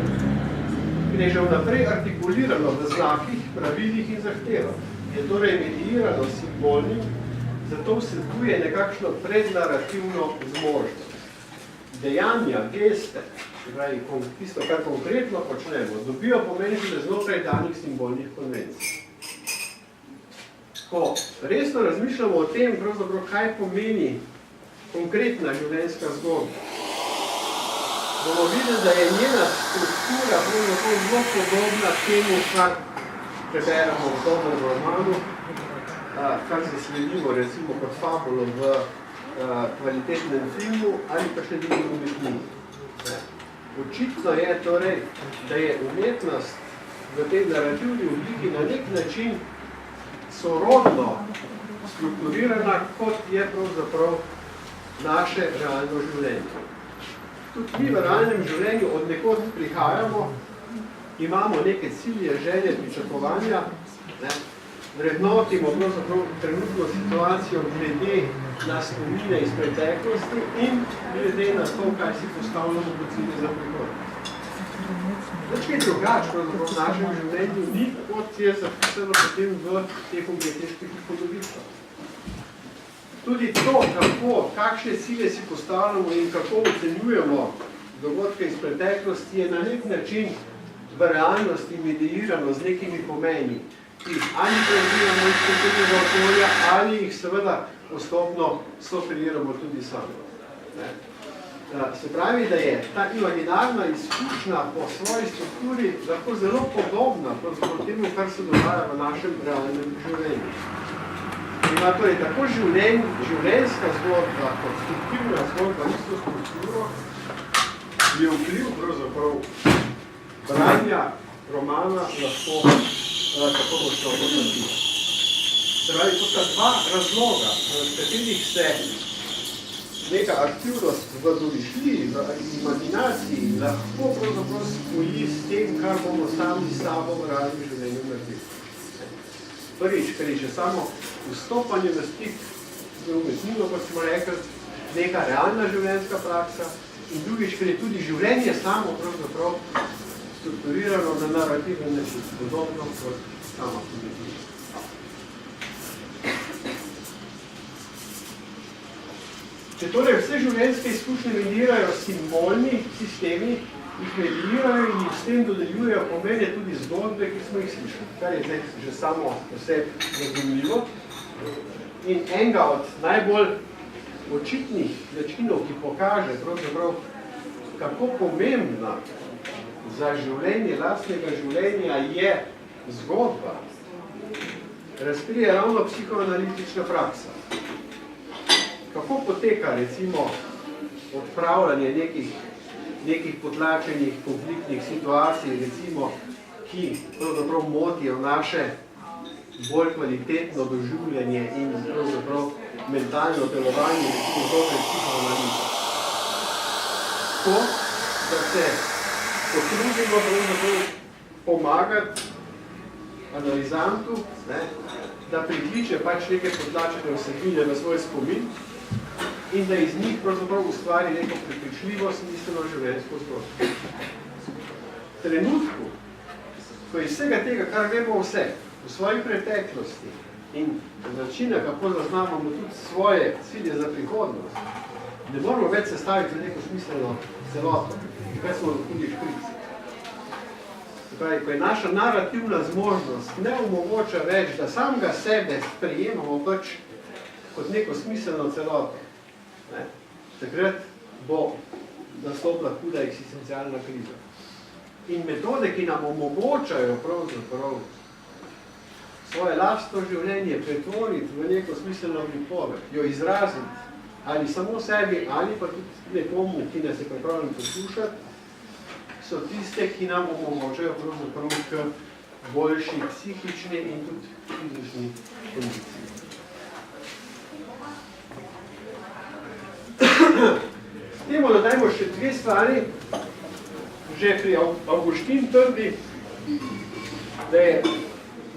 ki je že vnaprej artikulirano v znakih, pravilih in zahtevah. Je torej mediirano simbolnim, zato vsebuje nekakšno prednarativno zmožnost. Dejanja, geste, tisto, kar konkretno počnemo, dobijo pomen šele znotraj danih simbolnih konvencij. Ko resno razmišljamo o tem, kaj pomeni konkretna življenjska zgodba, bomo videli, da je njena struktura zelo podobna temu, kar preberemo v dobrem romanu, kar zasledimo recimo kot fabulo v kvalitetnem filmu ali pa še drugih knjigi. Očitno je torej, da je umetnost v tej narativni obliki na nek način sorodno strukturirana, kot je pravzaprav naše realno življenje. Tudi mi v realnem življenju od nekod prihajamo, imamo neke cilje, želje, pričakovanja, vrednotimo pravzaprav trenutno situacijo glede na spomine iz preteklosti in glede na to, kaj si postavljamo kot cilje za prihodnost. Nič kaj drugače pravzaprav v našem življenju ni, kot je zapisano potem v teh umetniških upodobitvah. Tudi to, kakšne cilje si postavljamo in kako ocenjujemo dogodke iz preteklosti, je na nek način v realnosti mediirano z nekimi pomeni, ki ali preživamo iz kulturnega okolja, ali jih seveda postopno sofiliramo tudi sami. Se pravi, da je ta imaginarna izkušnja po svoji strukturi lahko zelo podobna temu, kar se dogaja v našem realnem življenju. Ima torej tako življenjska zgodba kot strukturna zgodba, isto strukturo, je vpliv pravzaprav branja romana lahko tako močno odnosi. Se pravi, to sta dva razloga, v katerih se neka aktivnost v domišljiji, v imaginaciji lahko pravzaprav spoji s tem, kar bomo sami s sabo v realnem življenju naredili. Prvič, ker je že samo vstopanje v stik z umetnino, kot smo rekli, neka realna življenjska praksa, in drugič, ker je tudi življenje samo pravzaprav strukturirano na narativen način, podobno kot sama umetnina. Če torej vse življenjske izkušnje medirajo simbolni sistemi, jih medirajo in jih s tem dodeljujejo pomene tudi zgodbe, ki smo jih slišali, kar je zdaj že samo posebej razumljivo. In enega od najbolj očitnih načinov, ki pokaže pravzaprav, kako pomembna za življenje lastnega življenja je zgodba, razkrije ravno psihoanalitična praksa. Kako poteka, recimo, odpravljanje nekih potlačenih konfliktnih situacij, recimo, ki pravzaprav motijo naše bolj kvalitetno doživljanje in pravzaprav mentalno delovanje, recimo znotraj psihoanalitična. To, da se potrudimo pomagati analizantu, da prikliče pač neke potlačene vsebine v svoj spomin in da iz njih pravzaprav ustvari neko prepričljivo, smiselno življenjsko zgodbo. V trenutku, ko iz vsega tega, kar vemo vse, v svoji preteklosti in načina, kako zaznamamo tudi svoje cilje za prihodnost, ne moramo več sestaviti neko smiselno celoto, kaj smo tudi šprici. Pravi, ko je naša narativna zmožnost ne omogoča več, da samega sebe sprejemamo pač kot neko smiselno celoto, takrat bo nastopila huda eksistencialna kriza. In metode, ki nam omogočajo pravzaprav svoje lastno življenje pretvoriti v neko smiselno pripoved, jo izraziti ali samo sebi, ali pa tudi nekomu, ki nas je pripravljen poslušati, so tiste, ki nam omogočajo pravzaprav k boljši psihični in tudi fizični kondiciji. Temu dodajmo še dve stvari. Že pri Avguštin trdi,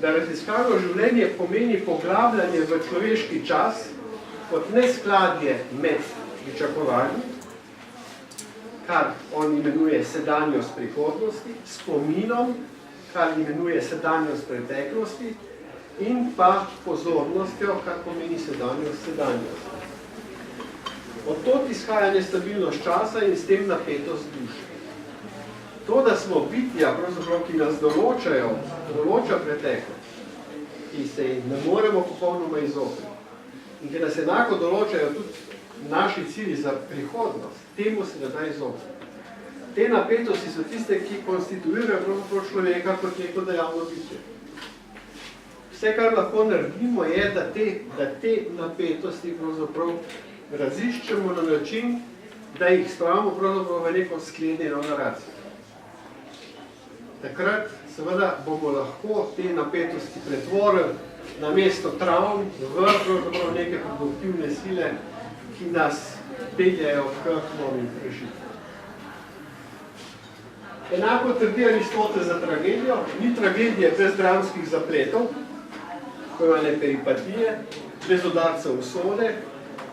da raziskano življenje pomeni poglabljanje v človeški čas kot neskladje med pričakovanji, kar on imenuje sedanjost prihodnosti, spominom, kar imenuje sedanjost preteklosti, in pa pozornostjo, kar pomeni sedanjost sedanjosti. Od tod izhaja nestabilnost časa in s tem napetost duše. To, da smo bitja, pravzaprav, ki nas določa preteklost, ki se ne moremo popolnoma izogniti. In ki nas enako določajo tudi naši cilji za prihodnost, temu se ne da izogniti. Te napetosti so tiste, ki konstituirajo pravzaprav človeka kot neko dejavno bitje. Vse, kar lahko naredimo, je, da te napetosti pravzaprav raziščemo na način, da jih spravimo pravzaprav v neko sklenjeno naracijo. Takrat seveda bomo lahko te napetosti pretvorili na mesto travm v pravzaprav neke produktivne sile, ki nas peljajo k novim rešitvam. Enako trdi Aristotel za tragedijo, ni tragedije brez dramskih zapletov, pojmane peripatije, brez udarcev usode,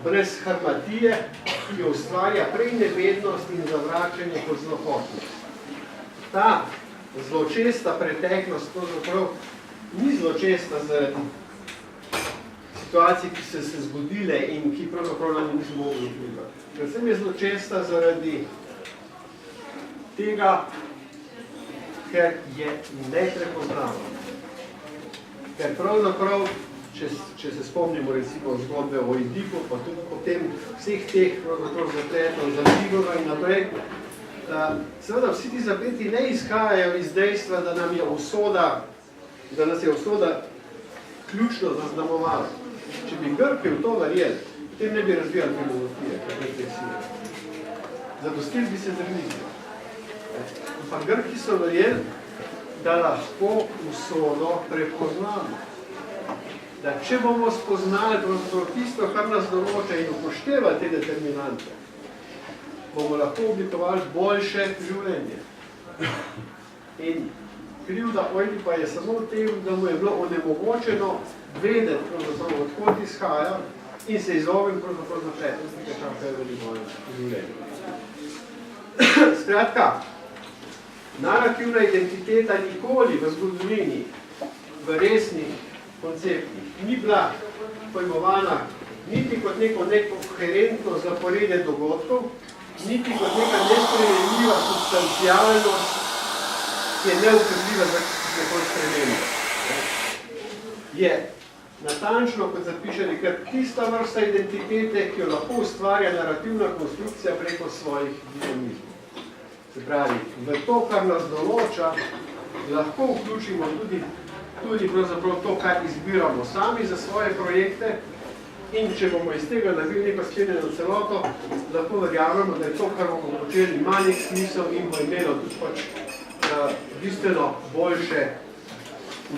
brez harmatije, ki jo ustvarja prej nevednost in zavračanje kot zlohotnost. Ta zločesta preteklost pravzaprav ni zločesta zaradi situacij, ki so se zgodile in ki pravzaprav nam nismo mogli vplivati. Predvsem je zločesta zaradi tega, ker je neprepoznavno. Ker pravzaprav, če se spomnimo recimo zgodbe o Edipu, pa tudi potem vseh teh zapletov za Ligova in naprej, seveda vsi ti zapleti ne izhajajo iz dejstva, da nas je usoda ključno zaznamovala. Če bi Grki v to verjeli, potem ne bi razvijali filozofije, refleksije. Zadostili bi se z religijo. Ampak Grki so verjeli, da lahko usodo prepoznamo. Da če bomo spoznali tisto, kar nas določa in upoštevali te determinante, bomo lahko oblikovali boljše življenje. In krivda Oedipa je samo v tem, da mu je bilo onemogočeno vedeti, odkot izhaja in se izogniti zapletnosti, ki čakajo veliko življenje. Skratka, narativna identiteta nikoli v zgodovini, v resnih konceptih, ni bila pojmovana niti kot neko nekoherentno zaporedje dogodkov, niti kot neka nespremenljiva substancialnost, ki je neukrivljiva za nekoj spremembo. Je natančno, kot zapišeni, ker tista vrsta identitete, ki jo lahko ustvarja narativna konstrukcija preko svojih dinamizmov. Se pravi, v to, kar nas določa, lahko vključimo tudi pravzaprav to, kar izbiramo sami za svoje projekte, in če bomo iz tega naredili neko sklenjeno celoto, lahko verjamemo, da je to, kar bomo počeli, ima nek smisel in bo imelo tudi bistveno boljše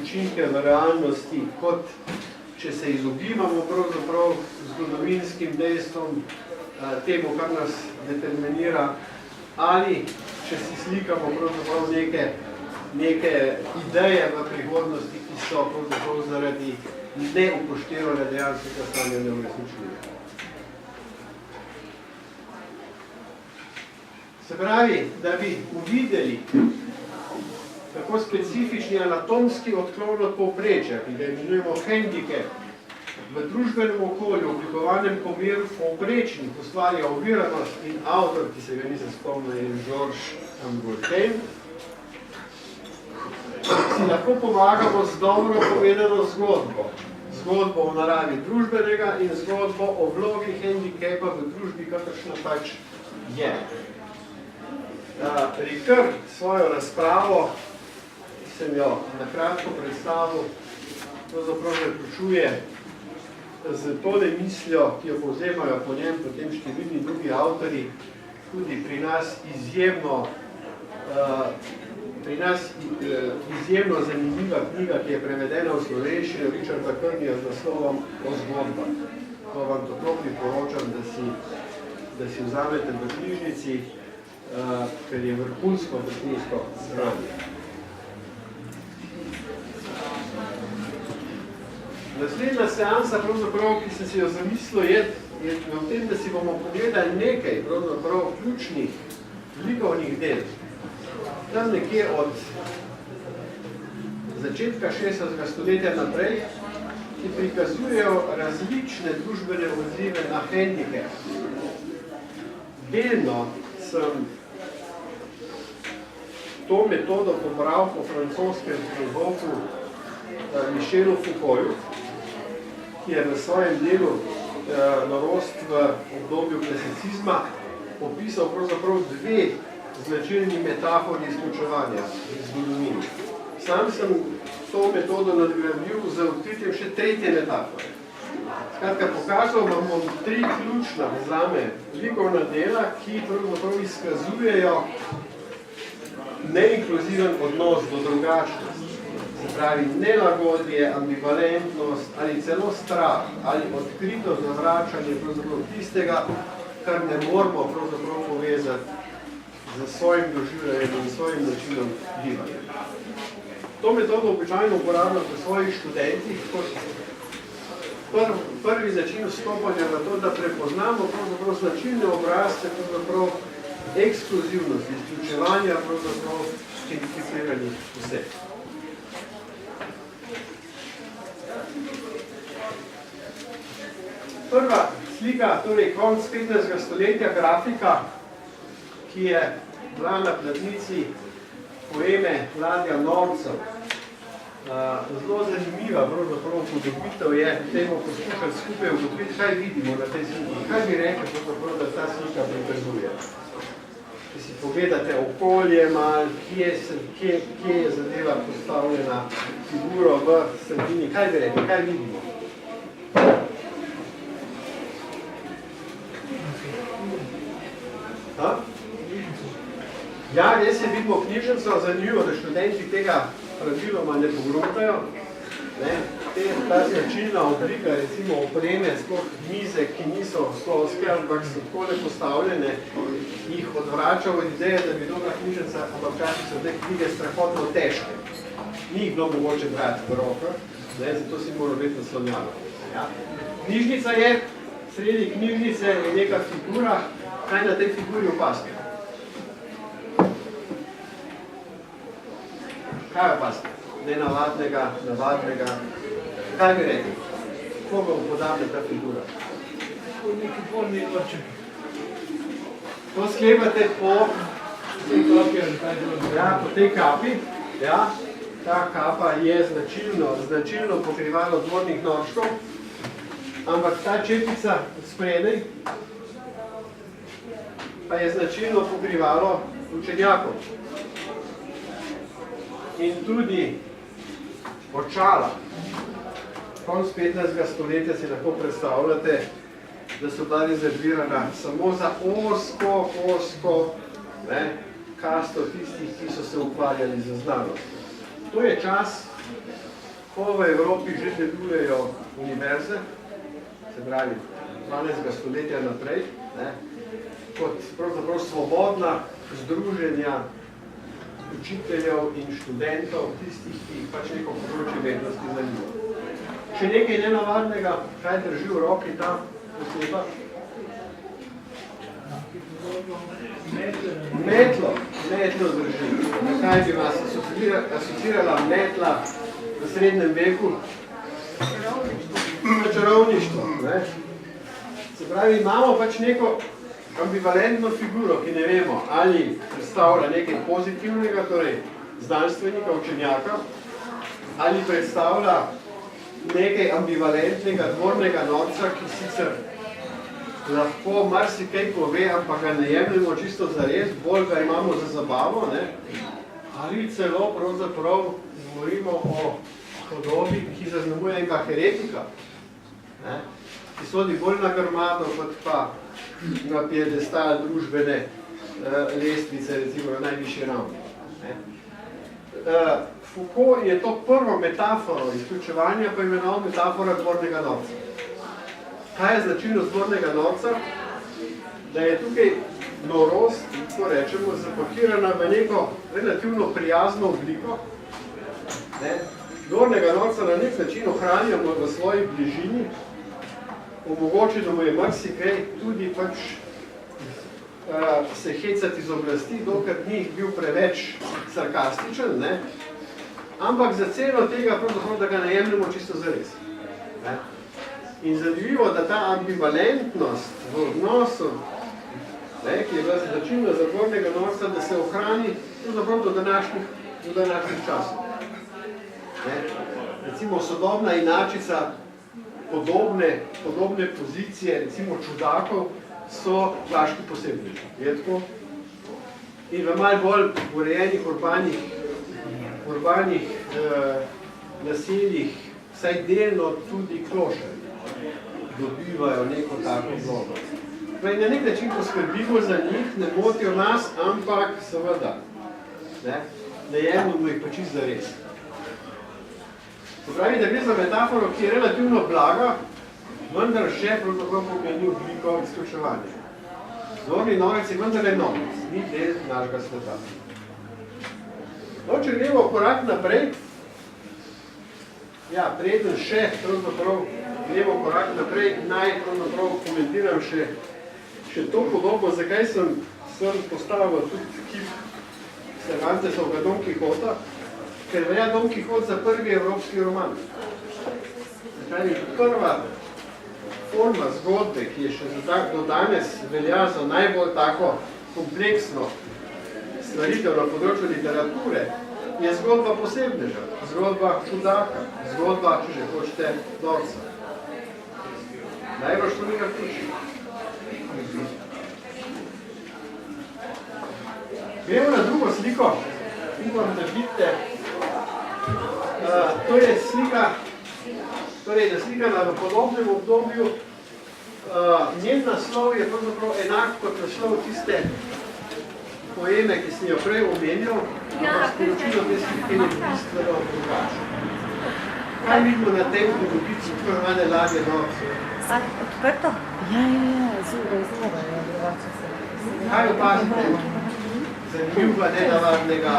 učinke v realnosti, kot če se izogibamo pravzaprav zgodovinskim dejstvom, temu, kar nas determinira, ali če si slikamo pravzaprav neke ideje v prihodnosti, ki so pravzaprav zaradi neupoštevane dejanskega stanja neuresničljive. Se pravi, da bi uvideli tako specifični anatomski odklon od povprečja, ki ga imenujemo handicap, v družbenem okolju, oblikovanem po miru povprečnih, ustvarja oviranost in avtor, ki se ga nisem spomnil, je Georges Ambrosien, si lahko pomagamo z dobro povedano zgodbo. Zgodbo o naravi družbenega in zgodbo o vlogi handicapa v družbi, kakršna pač je. Ricoeur svojo razpravo, ki sem jo nakratko predstavil, pravzaprav zaključuje z tole mislijo, ki jo povzemajo po njem potem številni drugi avtori, tudi pri nas izjemno izjemno zanimiva knjiga, ki je prevedena v slovenščino Richarda Kearneyja z naslovom O zgodbah. To vam toplo priporočam, da si vzamete v knjižnici, ker je vrhunsko branje. Naslednja seansa, pravzaprav, ki sem si jo zamislil, je v tem, da si bomo pogledali nekaj pravzaprav ključnih likovnih del. Tam nekje od začetka 16. stoletja naprej, ki prikazujejo različne družbene odzive na handicap. Delno sem to metodo pobral po francoskem filozofu Michelu Foucaultu, ki je v svojem delu Norost v obdobju klasicizma opisal pravzaprav dve značilni metafori izključevanja v zgodovini. Sam sem to metodo nadgradil z odkritjem še tretje metafore. Skratka, pokazal vam bom tri ključna zame likovna dela, ki pravzaprav izkazujejo neinkluziven odnos do drugačnosti. Se pravi, nelagodje, ambivalentnost ali celo strah ali odkrito zavračanje pravzaprav tistega, kar ne moramo pravzaprav povezati z svojim doživljanjem in svojim načinom bivanja. To metodo običajno uporabljam pri svojih študentih kot prvi način vstopanja na to, da prepoznamo pravzaprav značilne obrazce pravzaprav ekskluzivnosti, izključevanja pravzaprav identificiranih vseh. Prva slika, torej konc 15. stoletja, grafika, ki je bila na platnici poeme Ladja norcev. Zelo zanimiva, pravzaprav podobitev je temu poskušati skupaj ugotoviti, kaj vidimo na tej sliki. Kaj bi rekel, pravzaprav, da ta slika prikazuje? Če si pogledate okolje malo, kje je zadeva postavljena figuro v sredini, kaj bi rekel, kaj vidimo? Ja, res je, vidimo knjižnico, zanimivo, da študenti tega praviloma ne pogruntajo. Ta značilna oblika, recimo opreme, sploh mize, ki niso sploske, ampak so takole postavljene, jih odvrača od ideje, da bi dobra knjižnica, ampak včasih so te knjige strahotno težke. Ni jih bilo mogoče brati v roko, zato si moral biti naslonjalo. Knjižnica je, sredi knjižnice je neka figura, kaj na tej figuri opazite? Kaj opazite? Nenavadnega, navadnega. Kaj bi rekli? Koga upodabne ta figura? Neki polni oček. To sklepate po tej kapi. Ja, ta kapa je značilno pokrivalo dvornih norčkov, ampak ta čepica spredaj pa je značilno pokrivalo učenjakov. In tudi očala. Konc 15. stoletja si lahko predstavljate, da so bila rezervirana samo za osko kasto tistih, ki so se ukvarjali z znanostjo. To je čas, ko v Evropi že delujejo univerze, se pravi 12. stoletja naprej, kot pravzaprav svobodna združenja učiteljev in študentov, tistih, ki jih pač neko področje vednosti zanima. Še nekaj nenavadnega, kaj drži v roki ta oseba? Metlo drži. Kaj bi vas asocirala metla v srednjem veku? Čarovništvo. Se pravi, imamo pač neko ambivalentno figuro, ki ne vemo, ali predstavlja nekaj pozitivnega, torej znanstvenika, učenjaka, ali predstavlja nekaj ambivalentnega, dvornega norca, ki sicer lahko marsikaj pove, ampak ga ne jemljemo čisto zares, bolj ga imamo za zabavo, ali celo pravzaprav govorimo o podobi, ki zaznamuje enega heretika, ki sodi bolj na grmado, kot pa na piedestal družbene lestvice, recimo na najvišji ravni. Foucault je to prvo metaforo izključevanja pa imenoval metafora dvornega norca. Kaj je značilnost dvornega norca? Da je tukaj norost, tako rečemo, zapakirana v neko relativno prijazno obliko. Dvornega norca na nek način ohranjamo v svoji bližini, omogoči, da mu je marsikaj tudi pač se hecati z oblasti, dokler ni bil preveč sarkastičen, ampak za celo tega pravzaprav, da ga ne jemljamo čisto zares. In zanimivo, da ta ambivalentnost v odnosu, ki je bila značilna za dvornega norca, da se ohrani pravzaprav do današnjih časov. Recimo sodobna inačica podobne pozicije, recimo čudakov, so vaški posebneži. Je tako? In v malo bolj urejenih urbanih naseljih, vsaj delno tudi klošari, dobivajo neko tako vlogo. Na nek način poskrbimo za njih, ne motijo nas, ampak seveda, ne jemljamo jih pa čisto zares. To pravi, da gre za metaforo, ki je relativno blaga, vendar že pravzaprav pomeni obliko izključevanja. Zorni novec je vendar le novec, ni del našega sveta. No, če gremo korak naprej, preden še pravzaprav gremo korak naprej, naj pravzaprav komentiram še to podobo, zakaj sem postavil tudi kip Cervantesovega Don Quixota, ker velja Don Quixote za prvi evropski roman. Prva forma zgodbe, ki je še do danes velja za najbolj tako kompleksno stvaritev na področju literature, je zgodba posebneža, zgodba čudaka, zgodba, če že hočete, norca. Najbrž to nekaj piše. Gremo na drugo sliko, upam, da vidite. To je slika, torej naslikana v podobnem obdobju. Njen naslov je pravzaprav enak kot naslov tiste poeme, ki sem jo prej omenjal, ampak sporočilo te slike je bistveno drugače. Kaj vidimo na tem dobici, ko imane ladje norce? Odprto? Ja, zelo je drugače se. Kaj opazite? Zanimljivega, nenavadnega,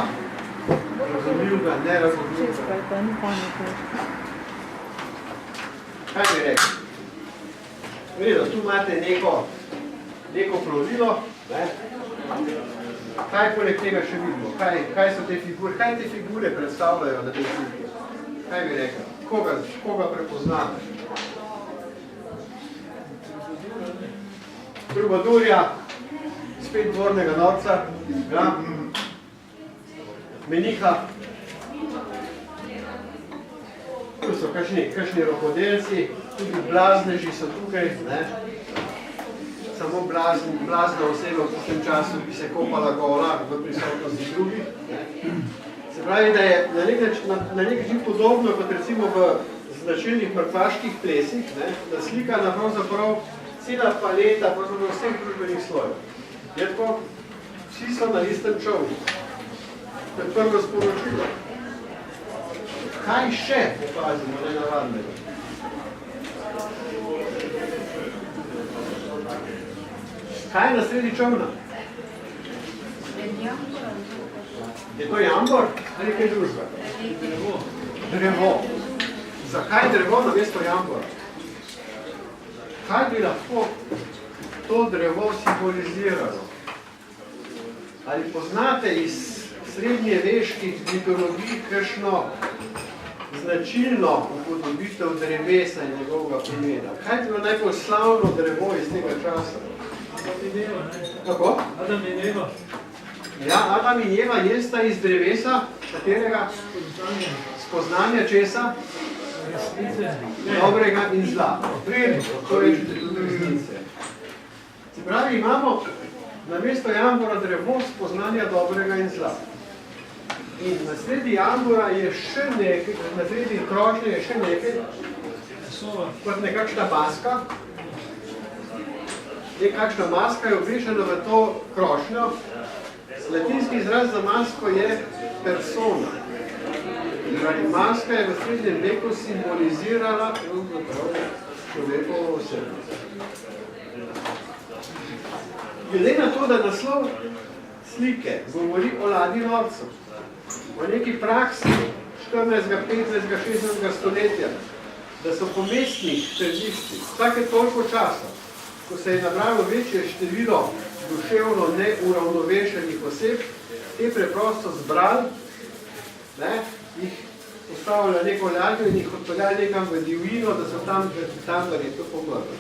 razumljivega, nerazumljivega. Kaj bi rekel? Vredo, tu imate neko plovilo, kaj poleg tega še vidimo? Kaj so te figure? Kaj te figure predstavljajo na tej sliki? Kaj bi rekel? Koga prepoznate? Trubadurja, spet dvornega norca, meniha. Tu so kakšni rokodelci, tudi blazneži so tukaj, samo blazna oseba v tem času bi se kopala gola v prisotnosti drugih. Se pravi, da je na nek način podobno kot recimo v značilnih mrtvaških plesih, da slika na pravzaprav cela paleta vseh družbenih slojev. Je tako, vsi so na istem čovnu. To je prvo sporočilo. Kaj še opazimo nenavadnega? Kaj je na sredi čovna? Je to jambor ali kaj družba? Drevo. Zakaj drevo namesto jambora? Kaj bi lahko to drevo simboliziralo? Ali poznate iz srednjeveških mitologij kakšno značilno upodobitev drevesa in njegovega pomena? Kaj je bilo najbolj slavno drevo iz tega časa? Adam in Eva, ne? Kako? Adam in Eva. Ja, Adam in Eva jesta iz drevesa, katerega? Spoznanja česa? Resnice. Dobrega in zla. Predno, to je resnice. Se pravi, imamo namesto jambora drevo spoznanja dobrega in zla. In na sredi jambora je še nekaj, na sredi krošnje je še nekaj, kot nekakšna maska. Nekakšna maska je obešena v to krošnjo. Latinski izraz za masko je persona. Maska je v srednjem veku simbolizirala človekovo osebnost. Glede na to, da naslov slike govori o ladji norcev, o neki praksi 14., 15., 16. stoletja, da so po mestnih središčih vsake toliko časa, ko se je nabralo večje število duševno neuravnovešenih oseb, te preprosto zbrali, jih postavili neko ladjo in jih odpeljali nekam v divjino, da so tam verjetno pomrli.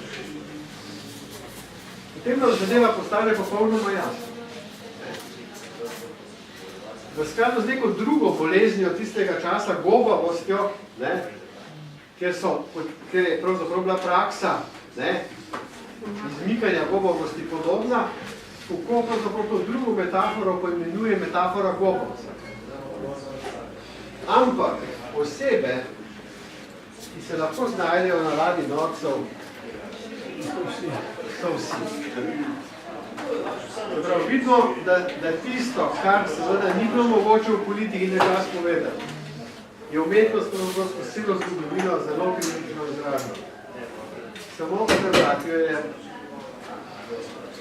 Potem nam zadeva postane popolnoma jasno. v skladu z neko drugo boleznijo tistega časa, gobavostjo, ne, kjer je pravzaprav bila praksa, ne, izmikanja gobavosti podobna, kako pravzaprav to drugo metaforo poimenuje metafora gobavca. Ampak osebe, ki se lahko znajdejo na ladji norcev, so vsi. Prav, vidimo, da tisto, kar seveda ni bilo mogoče v politiki nekaj povedati, je umetnost s celo zgodovino zelo kritično izraženo. Samo prebrati jo je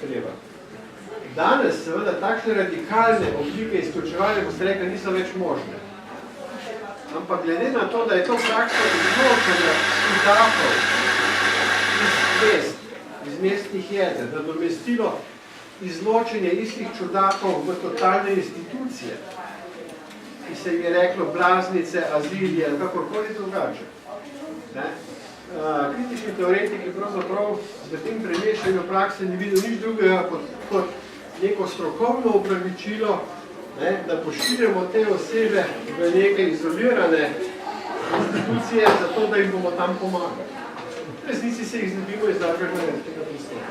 treba. Danes seveda takšne radikalne oblike izključevanja, boste rekli, niso več možne. Ampak glede na to, da je to praksa izločanja izdatov iz mest, iz mestnih jeder, da domestilo izločenje istih čudakov v totalne institucije, ki se jim je reklo blaznice, azilije ali kakorkoli drugače. Kritični teoretiki pravzaprav v tem premešanju prakse ni videl nič drugega kot neko strokovno upravičilo, da pošiljamo te osebe v neke izolirane institucije, zato da jim bomo tam pomagali. V resnici se jih znebimo iz tega pristopa.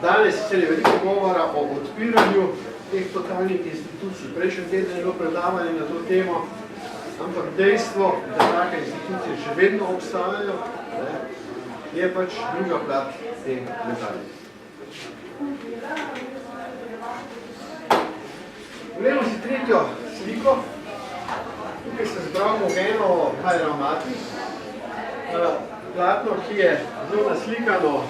Danes se je veliko govora o odpiranju teh totalnih institucij. Prejšnji teden je bilo predavanje na to temo, ampak dejstvo, da take institucije še vedno obstajajo, je pač druga plat te medalje. Poglejmo si tretjo sliko. Tukaj se zbral Mogeno Hajramati, platno, ki je zelo naslikano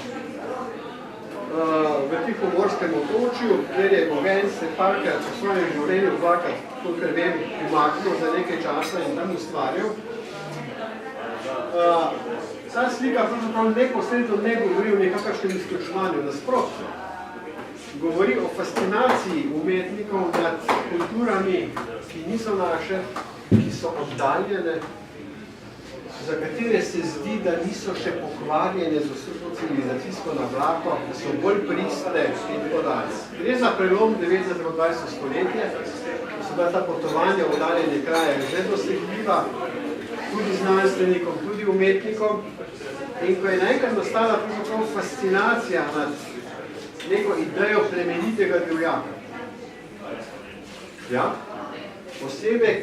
v Tihomorskem otočju, kjer je Mogen se parkrat v svojem življenju dvakrat, kolikor vem, umaknil za nekaj časa in tam ustvarjal. Ta slika pravzaprav neposredno ne govori o nekakšnem izključevanju, nasprotno. Govori o fascinaciji umetnikov nad kulturami, ki niso naše, ki so oddaljene, za katere se zdi, da niso še pokvarjene z vso civilizacijsko navlako, da so bolj pristne in tako dalje. Gre za prelom 19. in 20. stoletje, ko so bila ta potovanja v oddaljene kraje že dosegljiva, tudi znanstvenikom, tudi umetnikom, in ko je naenkrat nastala fascinacija nad neko idejo plemenitega divjaka. Ja? Osebe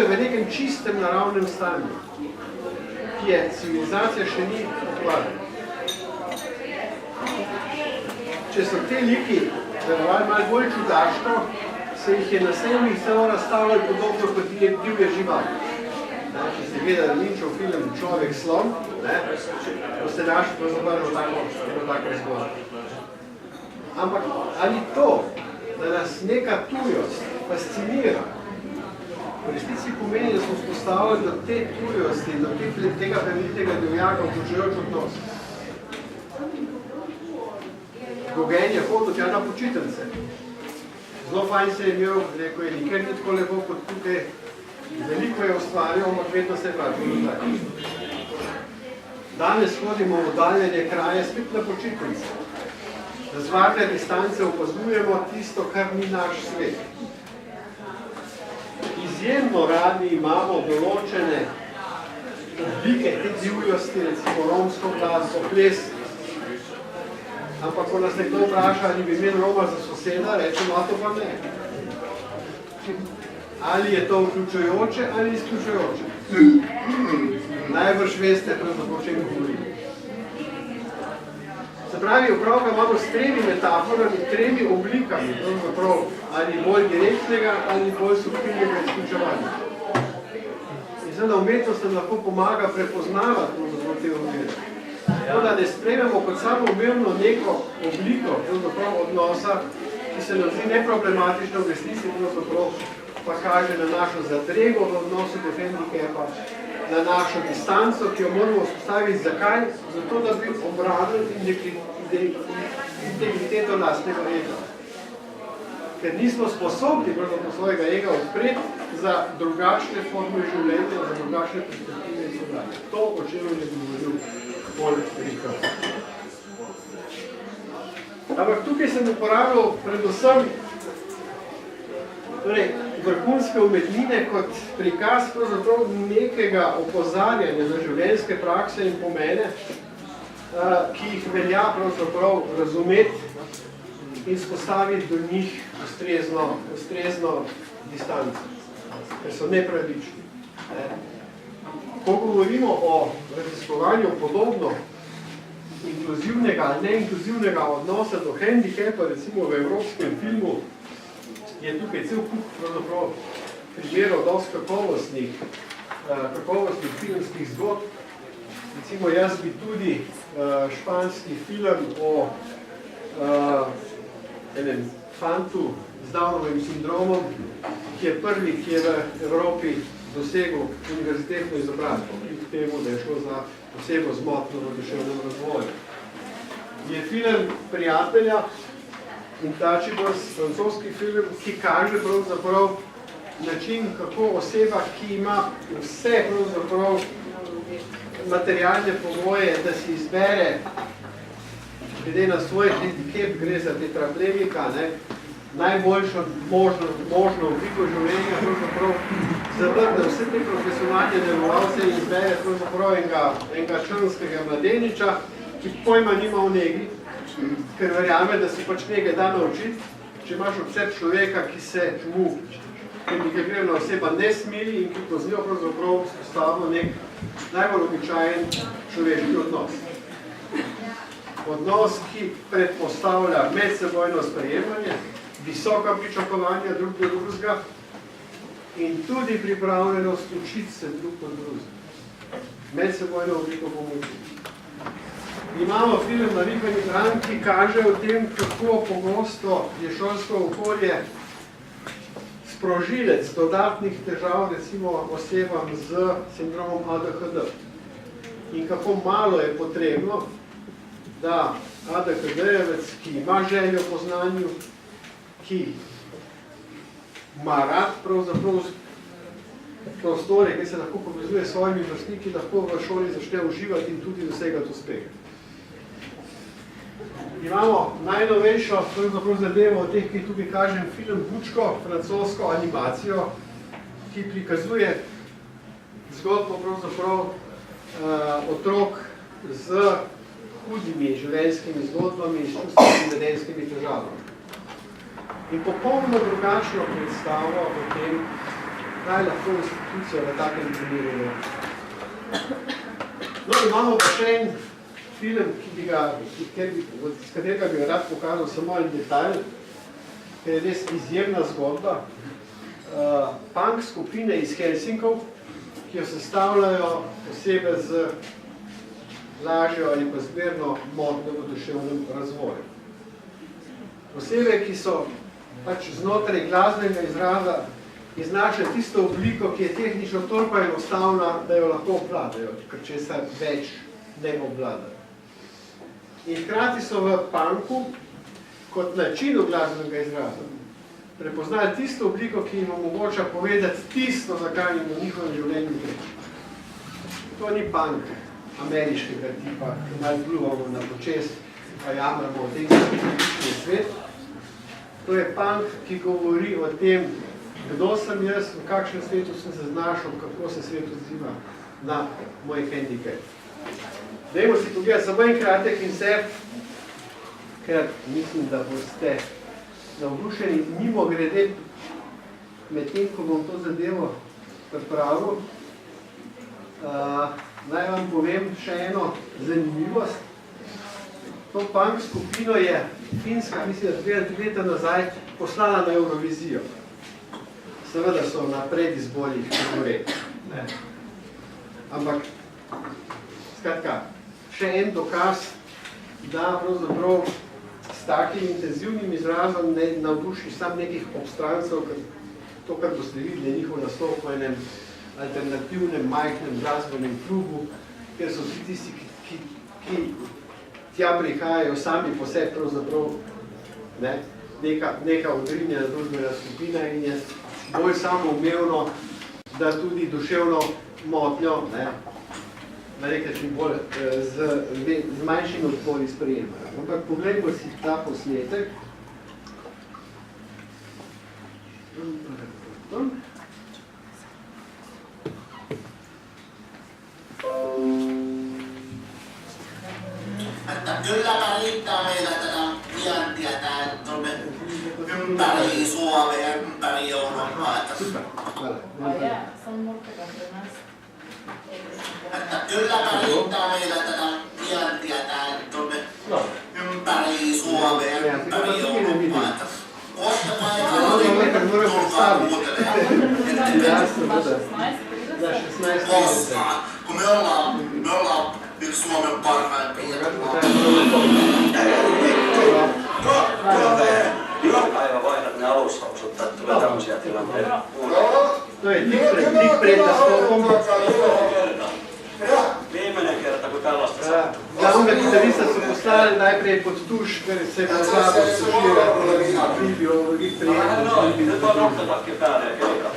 v nekem čistem naravnem stanju, ki je civilizacija še ni pokvarjena. Če so te liki delovali malo bolj čudaško, se jih je na sejmih celo razstavljali podobno kot divje živali. Če ste gledali Lynchov film Človek slon, boste našli pravzaprav tako zgodbo. Ampak ali to, da nas neka tujost fascinira, v resnici pomeni, da smo vzpostavili do te tujosti, do tega plemenitega divjaka vključujoč odnos. Gogen je hodil tja na počitnice. Zelo fajn se je imel, rekel je, nikjer ni tako lepo kot tukaj, veliko je ustvarjal, ampak vedno se je vračal. Danes hodimo v oddaljene kraje spet na počitnice. Da z varne distance opazujemo tisto, kar ni naš svet. Izjemno radi imamo določene oblike te divjosti, recimo romsko glasbo, ples. Ampak ko nas nekdo vpraša, ali bi imel Roma za soseda, rečemo, a to pa ne. Ali je to vključujoče ali izključujoče? Najbrž veste, o čem govorim. Se pravi, opravka imamo s tremi metaforami, tremi oblikami, ali bolj direktnega ali bolj subtilnega izključevanja. In seveda umetnost nam lahko pomaga prepoznavati te omere. Tako da ne sprememo kot samoumevno neko obliko odnosa, ki se nam zdi neproblematična v resnici, pa kaže na našo zadrego v odnosu do hendikepa, na našo distanco, ki jo moramo vzpostaviti. Zakaj? Zato, da bi obranili integriteto lastnega ega. Ker nismo sposobni svojega ega odpreti za drugačne forme življenja, za drugačne perspektive in sodelje. To, o čem je govoril Paul Ricoeur. Ampak tukaj sem uporabljal predvsem vrhunske umetnine kot prikaz nekega opozarjanja na življenjske prakse in pomene, ki jih velja pravzaprav razumeti in spostaviti do njih ustrezno distanco, ker so nepravični. Ko govorimo o raziskovanju podobno inkluzivnega ali neinkluzivnega odnosa do hendikepa, recimo v evropskem filmu, je tukaj cel kup pravzaprav primerov dosti kakovostnih filmskih zgodb. Recimo jaz bi tudi španski film o enem fantu z Downovim sindromom, ki je prvi, ki je v Evropi dosegel univerzitetno izobrazbo, kljub temu, da je šlo za osebo z motnjo v duševnem razvoju. Je film Prijatelja in Tačibos, francoski film, ki kaže pravzaprav način, kako oseba, ki ima vse pravzaprav materialne pogoje, da si izbere, glede na svoj hendikep, gre za tetraplegika, najboljšo možno obliko življenja, pravzaprav zavrne vse te profesionalne delovalce in izbere pravzaprav enega črnskega mladeniča, ki pojma nima v negi, ker verjame, da se pač nekaj da naučiti. Če imaš ob sebi človeka, ki se mu hendikepirana oseba ne smili in ki to z njo pravzaprav spostavlja nek najbolj običajen človeški odnos. Odnos, ki predpostavlja medsebojno sprejemanje, visoka pričakovanja drug do drugega in tudi pripravljenost učiti se drug od drugega. Medsebojno obliko pomoči. Imamo film Navihani dran, ki kaže o tem, kako pogosto je šolsko okolje sprožilec dodatnih težav, recimo osebam z sindromom ADHD. In kako malo je potrebno, da ADHD-jevec, ki ima željo po znanju, ki ima rad pravzaprav prostore, ki se lahko povezuje s svojimi vrstniki, lahko v šoli začne uživati in tudi dosegati uspehe. Imamo najnovejšo zadevo od teh, ki tukaj kažem film Bučko, francosko animacijo, ki prikazuje zgodbo pravzaprav otrok z hudimi življenjskimi zgodbami in čustvenimi vedenjskimi težavami. In popolnoma drugačno predstavo o tem, kaj lahko institucija v takem primeru je. No, imamo pa še en film, s katerega bi rad pokazal samo en detalj, ker je res izjemna zgodba. Punk skupine iz Helsinkov, ki jo sestavljajo osebe z lažjo ali pa zmerno motnjo v duševnem razvoju. Osebe, ki so pač znotraj glasbenega izraza iznašle tisto obliko, ki je tehnično toliko enostavna, da jo lahko obvladajo, ker česar več ne obvladajo. In hkrati so v punku kot načinu glasbenega izraza prepoznali tisto obliko, ki jim omogoča povedati tisto, zakaj jim v njihovem življenju gre. To ni punk ameriškega tipa, ki malo pljuvamo na počest, pa jamramo o tem, kakšen je svet. To je punk, ki govori o tem, kdo sem jaz, v kakšnem svetu sem se znašel, kako se svet odziva na moj hendikep. Dajmo si pogledati samo en kratek insert, ker mislim, da boste navdušeni. Mimo grede, med tem, ko bom to zadevo pripravil, naj vam povem še eno zanimivost. To punk skupino je Finska, mislim, da 2 leta nazaj poslala na Eurovizijo. Seveda so na predizboljih govorili. Ampak, skratka, še en dokaz, da pravzaprav s takim intenzivnim izrazom ne navduši sam nekih obstrancev, ker to, kar boste videli, je njihov nastop v enem alternativnem, majhnem glasbenem klubu, ker so vsi tisti, ki tja prihajajo sami po sebi pravzaprav neka odrinjena družbena skupina in je bolj samoumevno, da tudi duševno motnjo na nek način bolj z manjšim odpori sprejemajo. Ampak poglejmo si ta posnetek. Kyllä riittää meillä tätä vientiä tuonne ympäri Suomea, ympäri Eurooppaa. Kyllä riittää meillä tätä vientiä tuonne ympäri Suomea, ympäri Eurooppaa. Ottakaa ja tulkaa kuuntelemaan. Koskaan, kun me ollaan yksi Suomen parhaimpia. Joka päivä vaihdat ne alushousut, tai tulee tämmöisiä tilanteita. Viimeinen kerta, kun tällaista saa. Glavne pitalista so poslali najprej pod tuš, ker se je nazadno sušira Biblijo v drugih prijetnih. Nyt on nokkatakki päälle ja keikalla.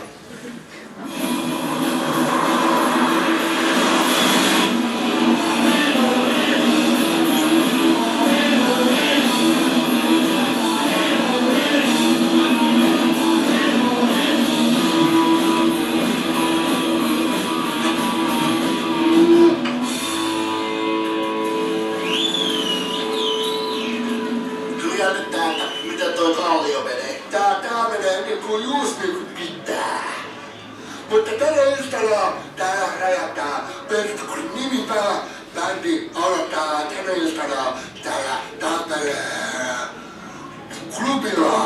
Mutta tällä iltana täällä räjähtää Pentagonin nimi päällä. Bändi aloittaa tänä iltana täällä Tampereen klubilla.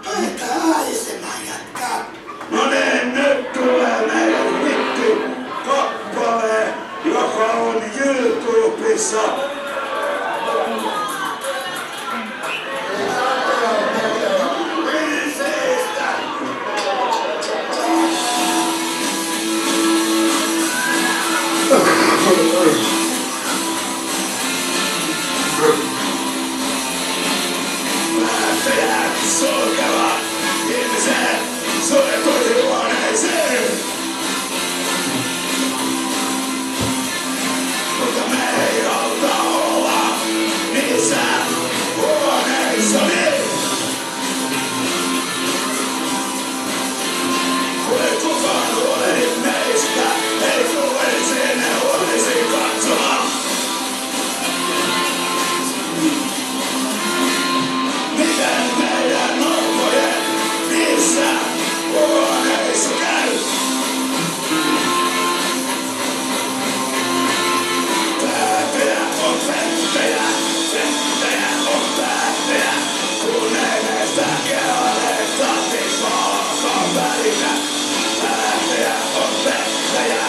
Aletaan aisemaan jatkaa. No niin, nyt tulee meidän hitti-kappale, joka on YouTubessa. Sulkeva ihmisen suljettuihin huoneisiin. Mutta me ei auta olla niissä huoneissani. Kun ei kukaan huolehdi meistä, ei tule sinne huoneisiin katsomaan. Miten meidän normojen niissä huoneissa käy? Päättäjä on pettäjä, pettäjä on päättäjä. Kun ei meistä kehollista tippaa välitä. Päättäjä on pettäjä,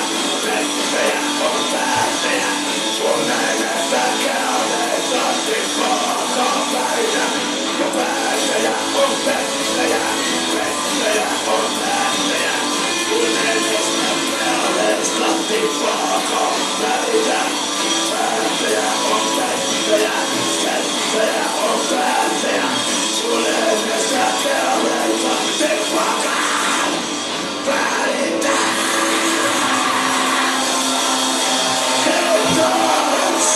pettäjä on päättäjä. Kun ei meistä kehollista tippaa välitä. Päättäjä on pettäjä, pettäjä on päättäjä. Kun ei meistä kehollista tippaa välitä. Päättäjä on pettäjä, pettäjä on päättäjä. Kun ei meistä kehollista tippaa välitä. Helpos!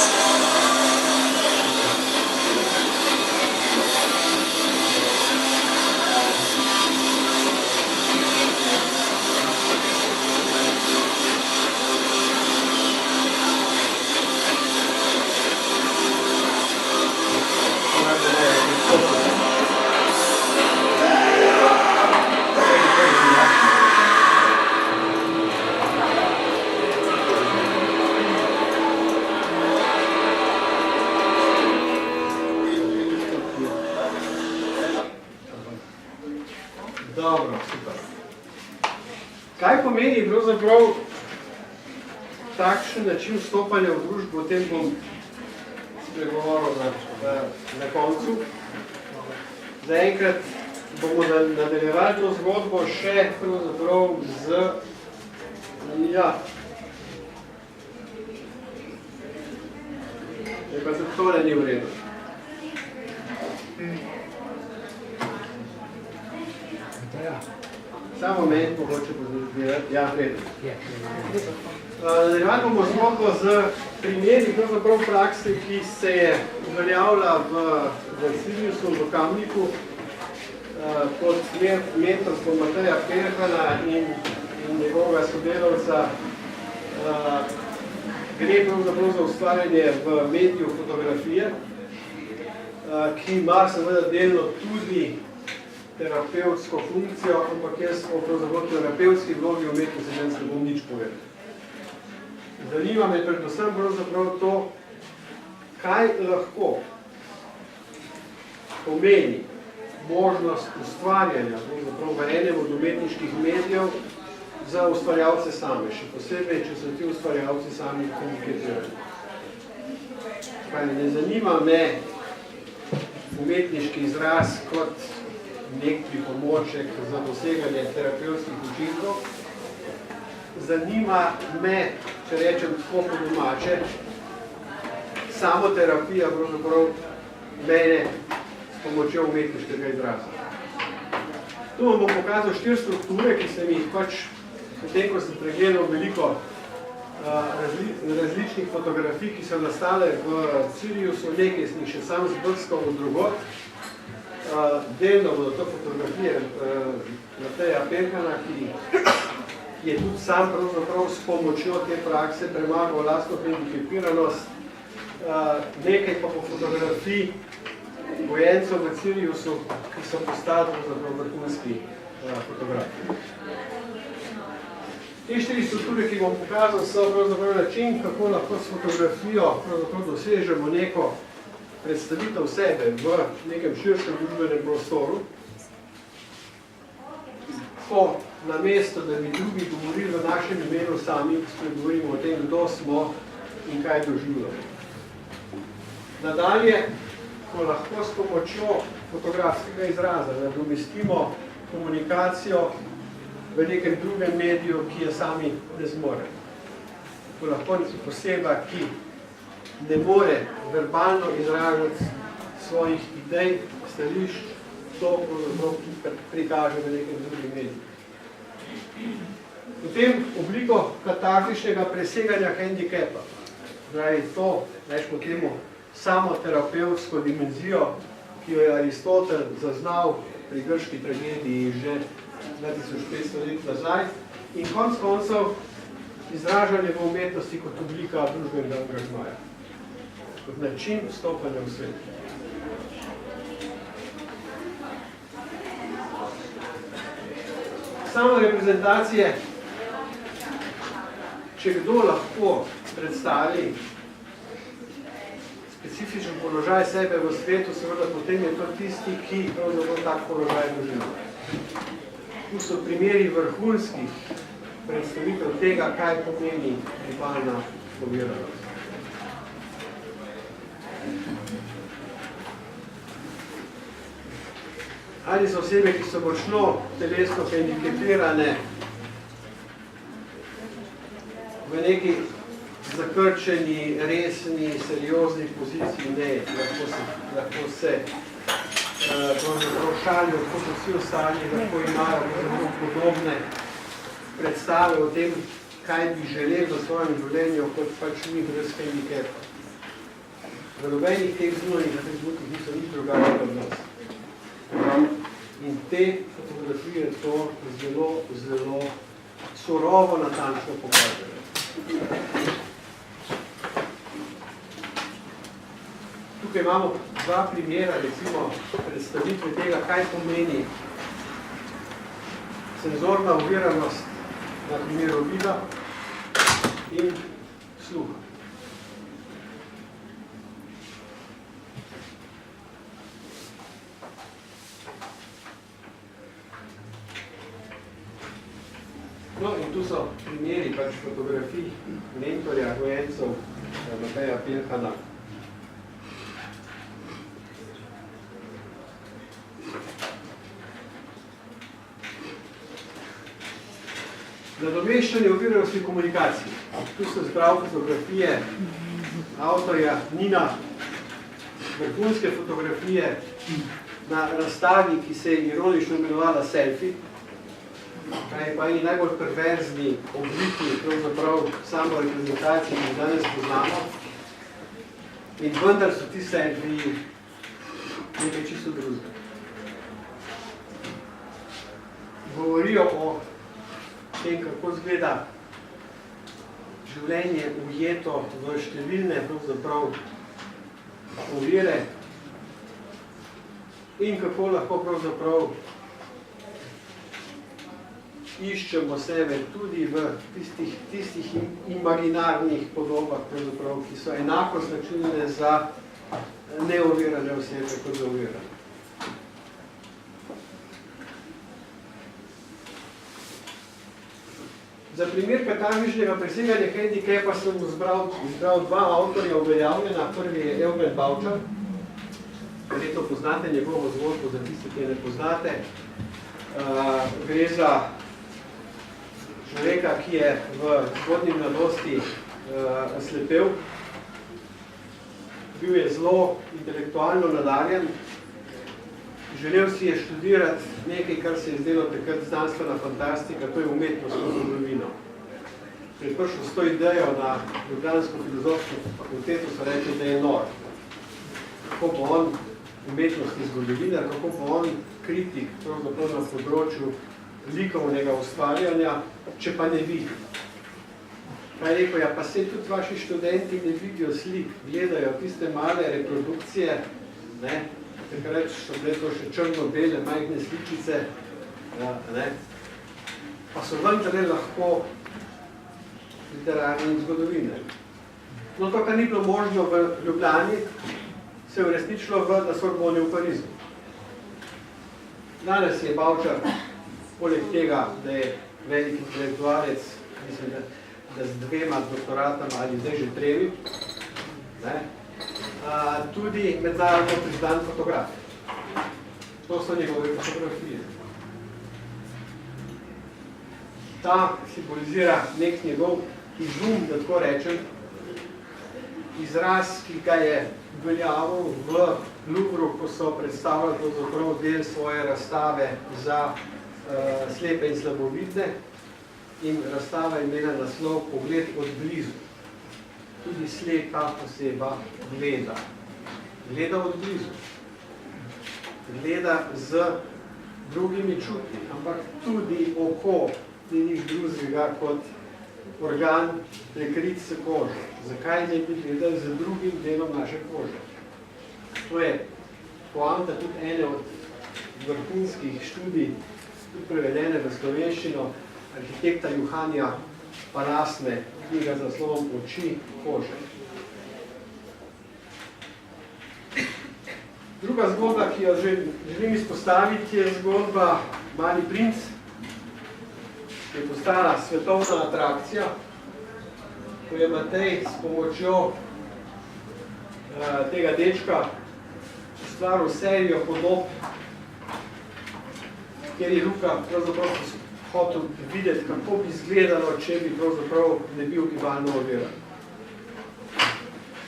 Dobro, super. Kaj pomeni pravzaprav takšen način vstopanja v družbo, o tem bom spregovoril na koncu. Zaenkrat bomo nadaljevali to zgodbo še pravzaprav pa se tole ni v redu. Samo meni mogoče pozirati. Ja, redo. Nadaljevali bomo zgodbo z primeri pravzaprav prakse, ki se je uveljavila v Siriusu, v Kamniku, pod mentorstvom Mateja Perhana in njegovega sodelavca. Gre pravzaprav za ustvarjanje v mediju fotografije, ki ima seveda delno tudi terapevtsko funkcijo, ampak jaz o pravzaprav terapevtski vlogi umetnosti danes ne bom nič povedal. Zanima me predvsem pravzaprav to, kaj lahko pomeni možnost ustvarjanja v enem od umetniških medijev za ustvarjalce same, še posebej, če so ti ustvarjalci sami komunikirani. Ne zanima me umetniški izraz kot nek pripomoček za doseganje terapevtskih učinkov. Zanima me, če rečem tako po domače, samoterapija pravzaprav mene s pomočjo umetniškega izraza. Tu vam bom pokazal 4 strukture, ki sem jih pač potem, ko sem pregledal veliko različnih fotografij, ki so nastale v Siriusu, nekaj sem jih še sam zbrskal od drugot. Delno bodo to fotografije Mateja Perhana, ki je tudi sam pravzaprav s pomočjo te prakse premagal lastno hendikepiranost. Nekaj pa po fotografiji gojencev v Siriusu, ki so postali pravzaprav vrhunski fotografi. Te 4 strukture, ki bom pokazal, so pravzaprav način, kako lahko s fotografijo pravzaprav dosežemo neko predstavitev sebe v nekem širšem družbenem prostoru. Ko namesto, da bi drugi govorili v našem imenu sami, spregovorimo o tem, kdo smo in kaj doživljamo. Nadalje, ko lahko s pomočjo fotografskega izraza nadomestimo komunikacijo v nekem drugem mediju, ki je sami ne zmore. Ko lahko poseba, ki ne more verbalno izražati svojih idej, stališč, to prikaže v nekem drugem mediju. Potem obliko katartičnega preseganja hendikepa. Zdaj, to, rečemo temu, samoterapevtsko dimenzijo, ki jo je Aristotel zaznal pri grški tragediji že 2500 let nazaj in konec koncev izražanje v umetnosti kot oblika družbenega angažmaja, kot način vstopanja v svet. Samo reprezentacije, če kdo lahko predstavi specifičen položaj sebe v svetu, seveda potem je to tisti, ki pravzaprav tak položaj doživlja. Tu so primeri vrhunskih predstavitev tega, kaj pomeni vizualna oviranost. Ali so osebe, ki so močno telesno hendikepirane v neki zakrčeni, resni, seriozni poziciji, ne, lahko se šalijo, kot so vsi ostali, lahko imajo podobne predstave o tem, kaj bi želeli v svojem življenju, kot pač mi brez hendikepa. V nobenih teh zunanjih atributih niso nič drugačnega od nas. In te fotografije to zelo, zelo surovo natančno pokažejo. Tukaj imamo 2 primera, recimo, predstavitve tega, kaj pomeni senzorna oviranost na primeru vida in sluha. No, in tu so primeri pač fotografij mentorja, gojencev Mateja Perhana. Nadomeščanje oviranosti komunikacij. Tu so zbral fotografije avtorja Nina, vrhunske fotografije na razstavi, ki se je ironično imenovala Selfie. kaj pa eni najbolj perverzni obliki, pravzaprav samo reprezentacije, ki danes poznamo. In vendar so ti sebi nekaj čisto drugega. Govorijo o tem, kako izgleda življenje ujeto v številne pravzaprav ovire in kako lahko pravzaprav iščemo sebe tudi v tistih imaginarnih podobah, pravzaprav, ki so enako značilne za neovirane osebe kot za ovirane. Za primer katarzičnega preseganja hendikepa sem izbral dva avtorja uveljavljena. Prvi je Eugen Baučar. Verjetno poznate njegovo zgodbo, za tiste, ki je ne poznate. Gre za človeka, ki je v zgodnji mladosti slepel. Bil je zelo intelektualno nadarjen. Želel si je študirati nekaj, kar se je zdelo takrat znanstvena fantastika, to je umetnostno zgodovino. Ko je prišel s to idejo na Ljubljansko filozofsko fakulteto, so rekli, da je nor. Kako pa on umetnostni zgodovinar, kako pa on kritik pravzaprav na področju likovnega ustvarjanja, če pa ne vidi. Kaj je rekel, ja pa se tudi vaši študenti ne vidijo slik, gledajo tiste male reprodukcije, ne, takrat so bile to še črno-bele, majhne sličice, ne, pa so vendarle lahko literarni zgodovine. No, to, kar ni bilo možno v Ljubljani, se je uresničilo na Sorboni v Parizu. Danes je Baučar, poleg tega, da je velik intelektualec, mislim, da z 2 doktoratama ali zdaj že 3, ne, tudi mednarodno priznan fotograf. To so njegove fotografije. Ta simbolizira nek njegov izum, da tako rečem, izraz, ki ga je veljavil v Louvru, ko so predstavljali pravzaprav del svoje razstave za slepe in slabovidne, in razstava je imela naslov Pogled od blizu. Tudi slepa oseba gleda. Gleda od blizu. Gleda z drugimi čuti, ampak tudi oko ni nič drugega kot organ prekrit s kožo. Zakaj ne bi gledali z drugim delom naše kože? To je poanta tudi ene od vrhunskih študij, tudi prevedene v slovenščino, arhitekta Johanja Palasne, knjiga z naslovom Oči kože. Druga zgodba, ki jo želim izpostaviti, je zgodba Mali princ, ki je postala svetovna atrakcija, ko je Matej s pomočjo tega dečka ustvaril serijo podob, kjer je Luka pravzaprav hotel videti, kako bi izgledalo, če bi pravzaprav ne bil gibalno oviran.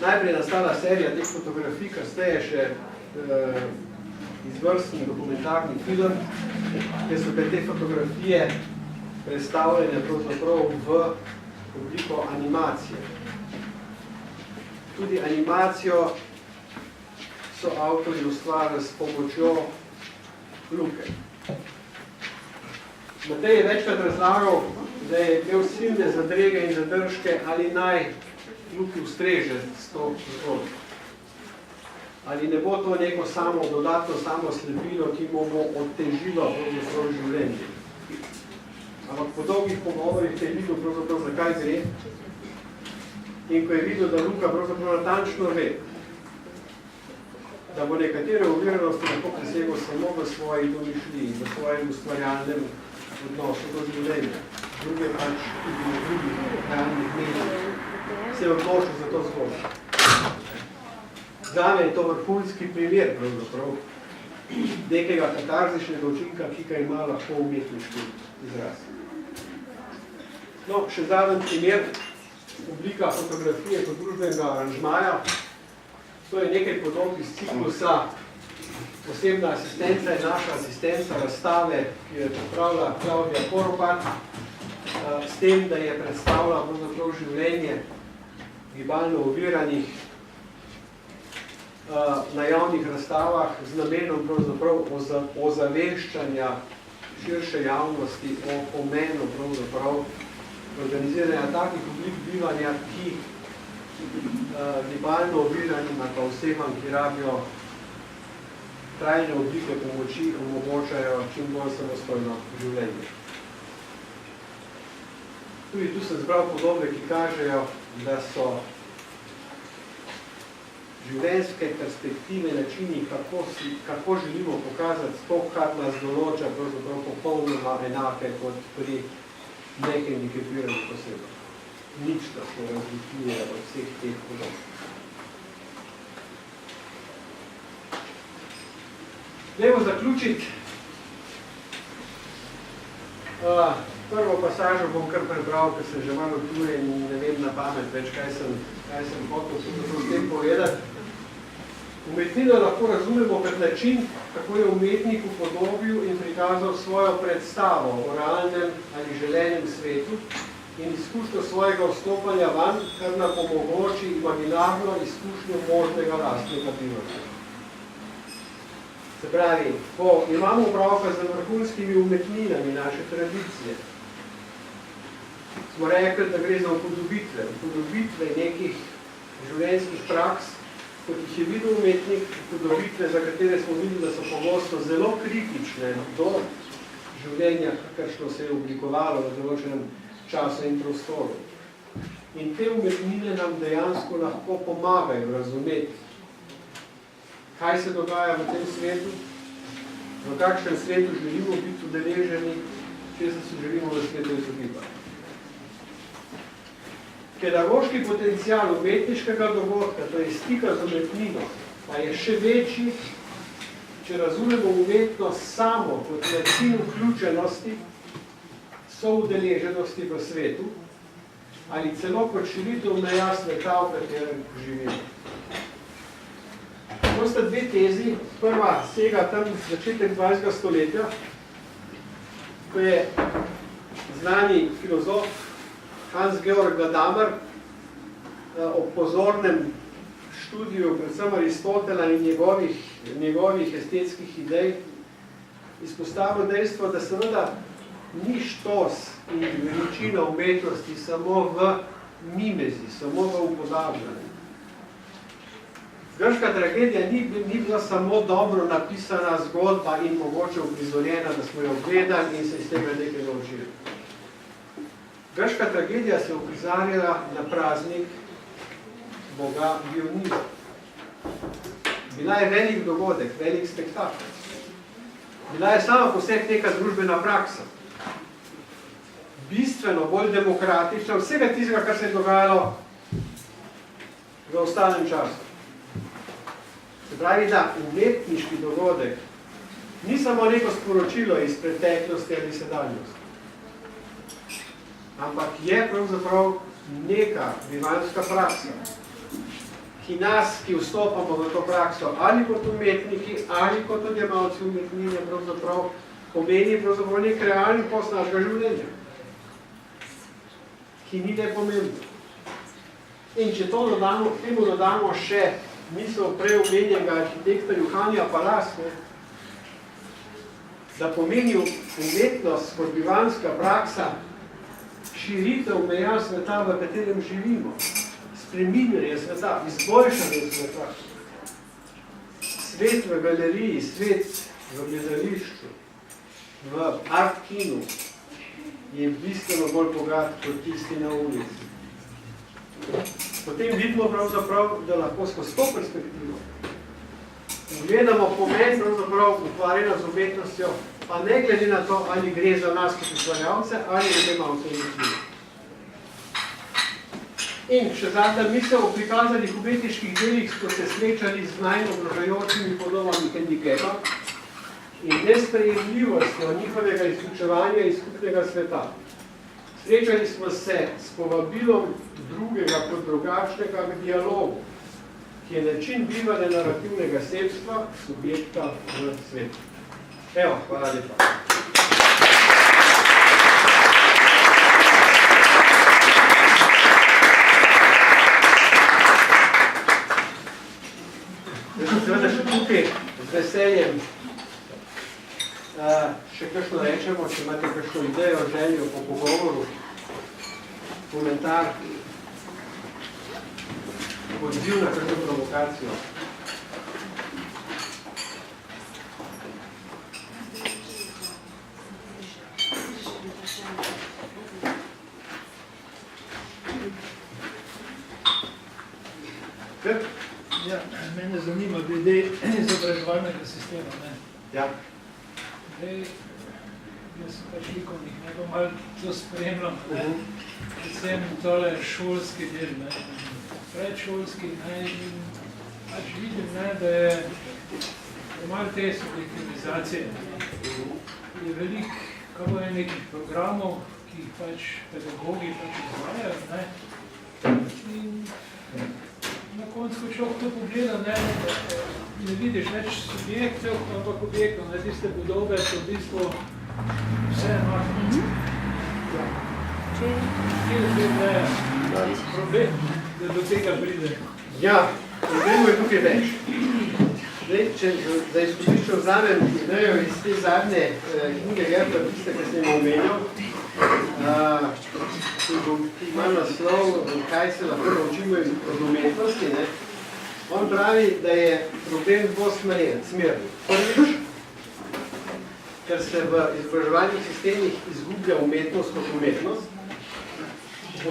Najprej nastala serija teh fotografij, kasneje še izvrstni dokumentarni film, kjer so te fotografije predstavljene pravzaprav v obliko animacije. Tudi animacijo so avtorji ustvarili s pomočjo Luke. Matej je večkrat razlagal, da je imel silne zadrege in zadržke, ali naj Luki ustreže s to zgodbo. Ali ne bo to neko dodatno slepilo, ki mu bo otežilo pravzaprav življenje. Ampak po dolgih pogovorih je videl pravzaprav, zakaj gre. In ko je videl, da Luka pravzaprav natančno ve, da bo nekatere oviranosti lahko presegel samo v svoji domišljiji, v svojem ustvarjalnem odnosu do življenja, druge pač tudi na drugih realnih mestih, se je odločil za to zgodbo. Zame je to vrhunski primer pravzaprav nekega katarzičnega učinka, ki ga ima lahko umetniški izraz. No, še zadnji primer, oblika fotografije kot družbenega aranžmaja. To je nekaj podob iz ciklusa Osebna asistenca je naša asistenca razstave, ki jo je pripravila Klaudija Poropat, s tem, da je predstavila pravzaprav življenje gibalno oviranih na javnih razstavah z namenom pravzaprav ozaveščanja širše javnosti o pomenu pravzaprav organiziranja takih oblik bivanja, ki gibalno oviranim ali pa osebam, ki rabijo trajne oblike pomoči, omogočajo čim bolj samostojno življenje. Tudi tu sem zbral podobe, ki kažejo, da so življenjske perspektive, načini, kako želimo pokazati to, kar nas določa, pravzaprav popolnoma enake kot pri nehendikepiranih osebah. Nič, da se razlikuje od vseh teh podob. Dajmo zaključiti. Prvo pasažo bom kar prebral, ker sem že malo tujen in ne vem na pamet več, kaj sem hotel s tem povedati. Umetnino lahko razumemo kot način, kako je umetnik upodobil in prikazal svojo predstavo o realnem ali želenem svetu in izkušnjo svojega vstopanja van, kar nam omogoči imaginarno izkušnjo možnega lastnega bivanja. Se pravi, ko imamo opravka z vrhunskimi umetninami naše tradicije, smo rekli, da gre za upodobitve nekih življenjskih praks, kot jih je videl umetnik, upodobitve, za katere smo videli, da so pogosto zelo kritične do življenja, kakršno se je oblikovalo v določenem času in prostoru. In te umetnine nam dejansko lahko pomagajo razumeti, kaj se dogaja v tem svetu, v kakšnem svetu želimo biti udeleženi, če se želimo v svetu izogibati. Pedagoški potencial umetniškega dogodka, to je stika z umetnino, pa je še večji, če razumemo umetnost samo kot način vključenosti, soudeleženosti v svetu, ali celo kot širitev meja sveta, v katerem živimo. To sta dve tezi. Prva sega tam začetek 20. stoletja, ko je znani filozof Hans-Georg Gadamer ob pozornem študiju predvsem Aristotela in njegovih estetskih idej izpostavil dejstvo, da seveda ni štos in veličina umetnosti samo v mimezi, samo v upodabljanju. Grška tragedija ni bila samo dobro napisana zgodba in mogoče uprizorjena, da smo jo gledali in se iz tega nekaj naučili. Grška tragedija se uprizarjala na praznik boga Dioniza. Bila je velik dogodek, velik spektakl. Bila je sama po vseh neka družbena praksa. Bistveno bolj demokratična, vsega tistega, kar se je dogajalo v ostalem času. Se pravi, da umetniški dogodek ni samo neko sporočilo iz preteklosti ali sedanjosti, ampak je pravzaprav neka bivanska praksa, ki nas, ki vstopamo v to prakso, ali kot umetniki, ali kot odjemalci umetnine, pravzaprav pomeni pravzaprav nek realni post našega življenja, ki ni nepomembno. In če temu dodamo še misel prej omenjenega arhitekta Johanja Palas, da pomeni umetnost kot bivanska praksa širitev meja sveta, v katerem živimo, spreminjanje sveta, izboljšanje sveta, svet v galeriji, svet v gledališču, v art kinu je bistveno bolj bogat kot tisti na ulici. Potem vidimo pravzaprav, da lahko skozi to perspektivo gledamo pomen pravzaprav ukvarjanja z umetnostjo, pa ne glede na to, ali gre za nas kot ustvarjalce ali odjemalce umetnine. In še zadnja misel o prikazanih umetniških delih smo se srečali z najogrožajočimi podobami hendikepa in nesprejemljivostjo njihovega izključevanja iz skupnega sveta. Srečali smo se s povabilom drugega kot drugačnega k dialogu, ki je način bivanja narativnega sebstva subjekta v svetu. Evo, hvala lepa. Seveda še tukaj z veseljem še kakšno rečemo, če imate kakšno idejo, željo po pogovoru, komentar, odziv na kakšno provokacijo. Ja, mene zanima glede izobraževalnega sistema. Ne? Ja. Zdaj, jaz sem pač likovnik, ne pa malo to spremljam, predvsem tole šolski del, ne? Predšolski, ne? In pač vidim, ne, da je malo te subjektivizacije. Je veliko, kako je nekih programov, ki jih pač pedagogi pač izvajajo, ne? In na koncu, ko človek to pogleda, ne vidiš več subjektov, ampak objektov, tiste podobe so v bistvu vse enako. Kje je problem, da do tega pride? Ja, problemov je tukaj več. Če za izhodišče vzamem idejo iz te zadnje knjige Gerta Bista, ki sem omenil, ki ima naslov, kaj se lahko naučimo od umetnosti, on pravi, da je problem dvosmerni. Prvič, ker se v izobraževalnih sistemih izgublja umetnost kot umetnost,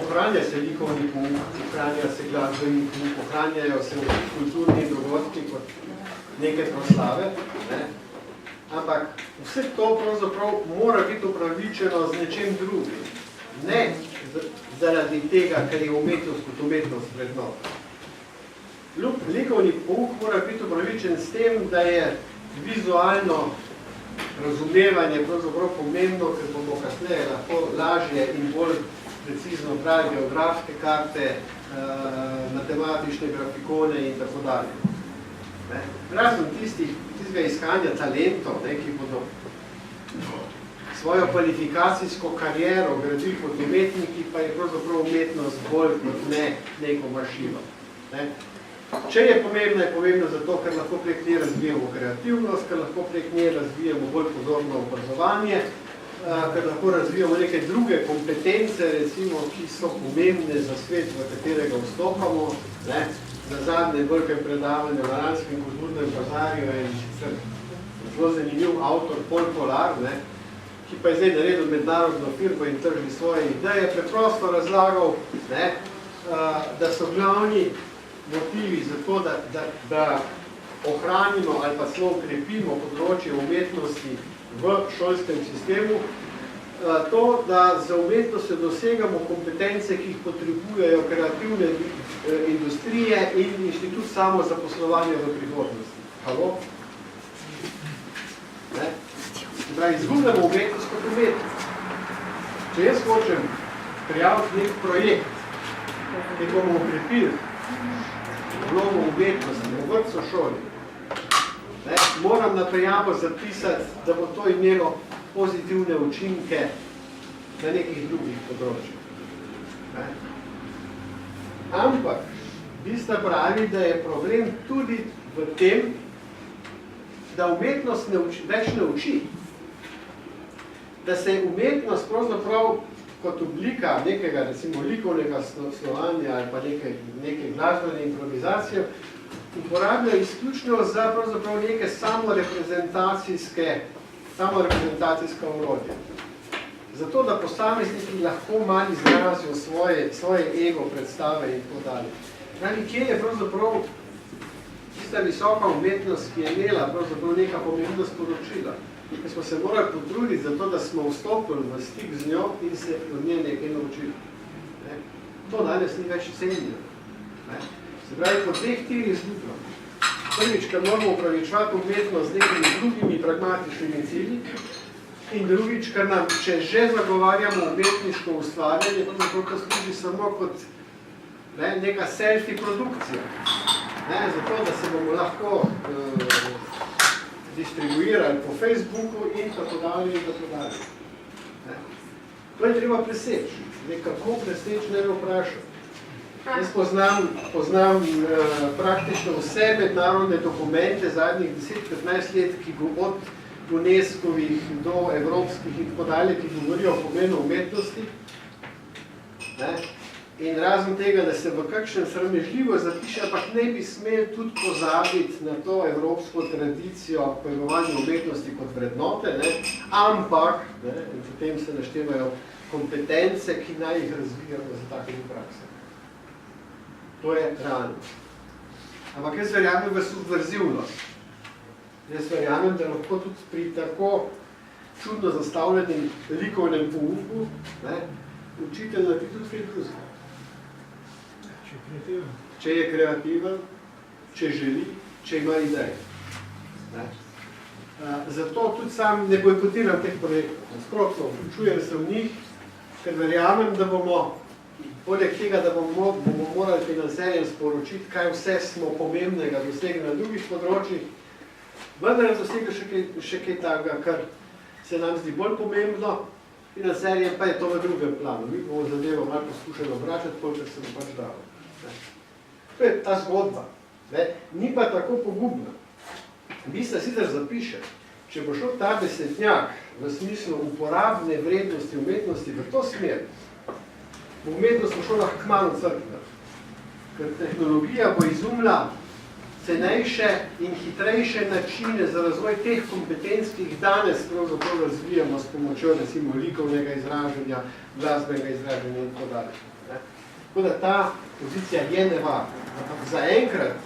ohranja se likovni pouk, ohranja se glasbeni pouk, ohranjajo se kulturni dogodki kot neke proslave, ampak vse to pravzaprav mora biti upravičeno z nečem drugim. Ne zaradi tega, ker je umetnost kot umetnost vrednota. Likovni pouk mora biti upravičen s tem, da je vizualno razumevanje pravzaprav pomembno, ker bomo kasneje lahko lažje in bolj precizno pravi geografske karte, matematične grafikone in tako dalje. Razen tistega iskanja talentov, ki bodo svojo kvalifikacijsko kariero gradili kot umetniki, pa je pravzaprav umetnost bolj kot ne neko mašino. Če je pomembno zato, ker lahko prek nje razvijamo kreativnost, ker lahko prek nje razvijamo bolj pozorno opazovanje, ker lahko razvijamo neke druge kompetence, recimo, ki so pomembne za svet, v katerega vstopamo. Za zadnje velikem predavanju v Laranskem kulturnem bazarju je zelo zanimiv avtor Pol Polar, ki pa je zdaj naredil mednarodno firmo in trži svoje ideje, preprosto razlagal, da so glavni motivi za to, da ohranimo ali pa celo ukrepimo področje umetnosti v šolskem sistemu, to, da za umetnostjo dosegamo kompetence, ki jih potrebujejo kreativne industrije in inštitut samozaposlovanja v prihodnosti. Halo? Izgubljamo umetnost kot umetnost. Če jaz hočem prijaviti nek projekt, ki bomo ukrepili vlogo umetnosti v vrtcu šoli, moram na prijavo zapisati, da bo to imelo pozitivne učinke na nekih drugih področjih. Ampak, Bista pravi, da je problem tudi v tem, da umetnost več ne uči. Da se umetnost pravzaprav kot oblika nekega, recimo, likovnega snovanja ali pa neke glasbene improvizacije uporablja izključno za pravzaprav neke samoreprezentacijska orodja. Zato, da posamezniki lahko malo izrazijo svoje ego predstave in tako dalje. Kje je pravzaprav tista visoka umetnost, ki je imela pravzaprav neka pomembna sporočila? Ker smo se morali potruditi za to, da smo vstopili v stik z njo in se od nje nekaj naučili. To danes ni več cenjeno. Se pravi, po dveh tirih izgubljamo. Prvič, ker moramo upravičevati umetnost z nekimi drugimi pragmatičnimi cilji, in drugič, ker nam, če že zagovarjamo umetniško ustvarjanje, to služi samo kot neka selfie produkcija. zato da se bomo lahko distribuirali po Facebooku in tako dalje in tako dalje. To je treba preseči. Kako preseči, ne vprašati. Jaz poznam praktično vse mednarodne dokumente zadnjih 10-15 let, ki od UNESCO-vih do evropskih in tako dalje, ki govorijo o pomenu umetnosti. In razen tega, da se v kakšnem sramežljivo zapiše, ampak ne bi smeli tudi pozabiti na to evropsko tradicijo pojmovanja umetnosti kot vrednote, ampak, in potem se naštevajo kompetence, ki naj jih razvijajo za takimi prakse. To je realnost. Ampak jaz verjamem v subverzivnost. Jaz verjamem, da lahko tudi pri tako čudno zastavljenem likovnem pouku učitelj naredi tudi kaj drugega. Če je kreativen, če želi, če ima ideje. Zato tudi sam ne bojkotiram teh projektov. Nasprotno, vključujem se v njih, ker verjamem, da bomo, poleg tega, da bomo morali financerjem sporočiti, kaj vse smo pomembnega dosegli na drugih področjih, vendar dosegli še kaj takega, kar se nam zdi bolj pomembno, financerjem pa je to v drugem planu. Mi bomo zadevo malo poskušali obračati, kolikor se bo pač dalo. To je ta zgodba. Ni pa tako pogubna. Bistveno sicer zapiše, če bo šel ta besednjak v smislu uporabne vrednosti umetnosti v to smer, bo umetnost v šolah kmalu crkla. Ker tehnologija bo izumila cenejše in hitrejše načine za razvoj teh kompetenc, ki jih danes pravzaprav razvijamo s pomočjo recimo likovnega izražanja, glasbenega izražanja in tako dalje. Tako da ta pozicija je nevarna. Ampak zaenkrat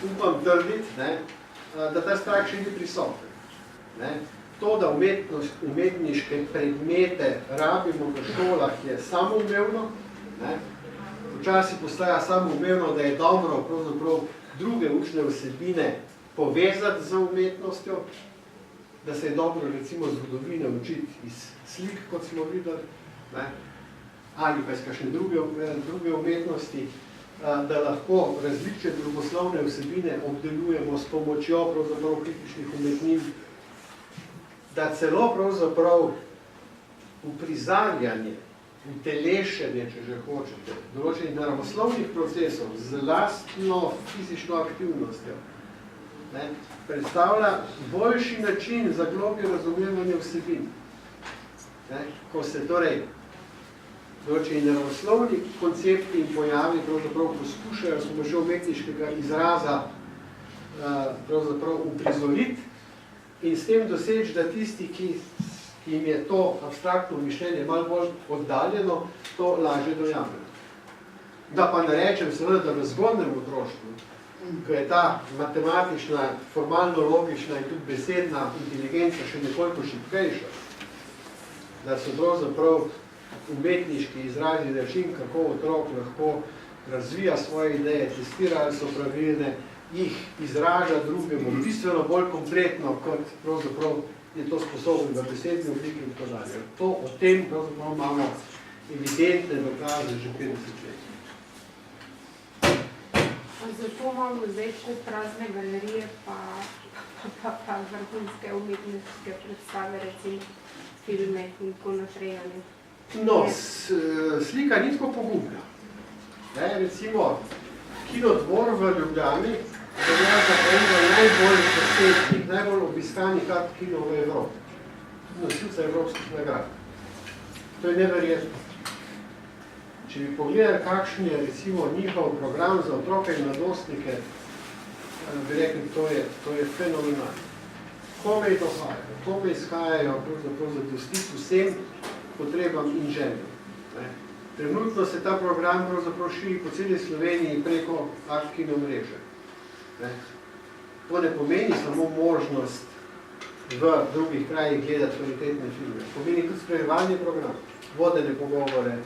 upam trditi, da ta strah še ni prisoten. To, da umetniške predmete rabimo v šolah, je samoumevno. Včasih postaja samoumevno, da je dobro pravzaprav druge učne vsebine povezati z umetnostjo, da se je dobro recimo zgodovine učiti iz slik, kot smo videli, ali pa iz kakšne druge umetnosti, da lahko različne drugoslovne vsebine obdelujemo s pomočjo pravzaprav kritičnih umetnin, da celo pravzaprav uprizarjanje, utelešenje, če že hočete, določenih naravoslovnih procesov z lastno fizično aktivnostjo, predstavlja boljši način za globje razumevanje vsebin. Ko se torej določeni naravoslovni koncepti in pojavi pravzaprav poskušajo s pomočjo umetniškega izraza pravzaprav uprizoriti in s tem doseči, da tisti, ki jim je to abstraktno mišljenje malo bolj oddaljeno, to lažje dojame. Da pa ne rečem seveda, da v zgodnem otroštvu, ko je ta matematična, formalno-logična in tudi besedna inteligenca še nekoliko šibkejša, da so pravzaprav umetniški izrazi način, kako otrok lahko razvija svoje ideje, testira, ali so pravilne, jih izraža drugemu, bistveno bolj kompletno, kot pravzaprav je to sposoben v besedni obliki in tako dalje. To o tem pravzaprav imamo evidentne dokaze že 50 let. Zato imamo zdaj tako prazne galerije pa vrhunske umetniške predstave, recimo filme in tako naprej. No, slika ni tako pogubna. Recimo, Kinodvor v Ljubljani velja za enega najbolj posebnih, najbolj obiskanih art kino v Evropi. Nosilca evropskih nagrad. To je neverjetno. Če bi pogledali, kakšen je recimo njihov program za otroke in mladostnike, bi rekli, to je fenomenalno. Kome dohajajo, kome izhajajo pravzaprav zadostiti vsem potrebam in željam. Trenutno se ta program pravzaprav širi po celi Sloveniji preko art kino mreže. To ne pomeni samo možnost v drugih krajih gledati kvalitetne filme. Pomeni tudi spremljanje program, vodene pogovore,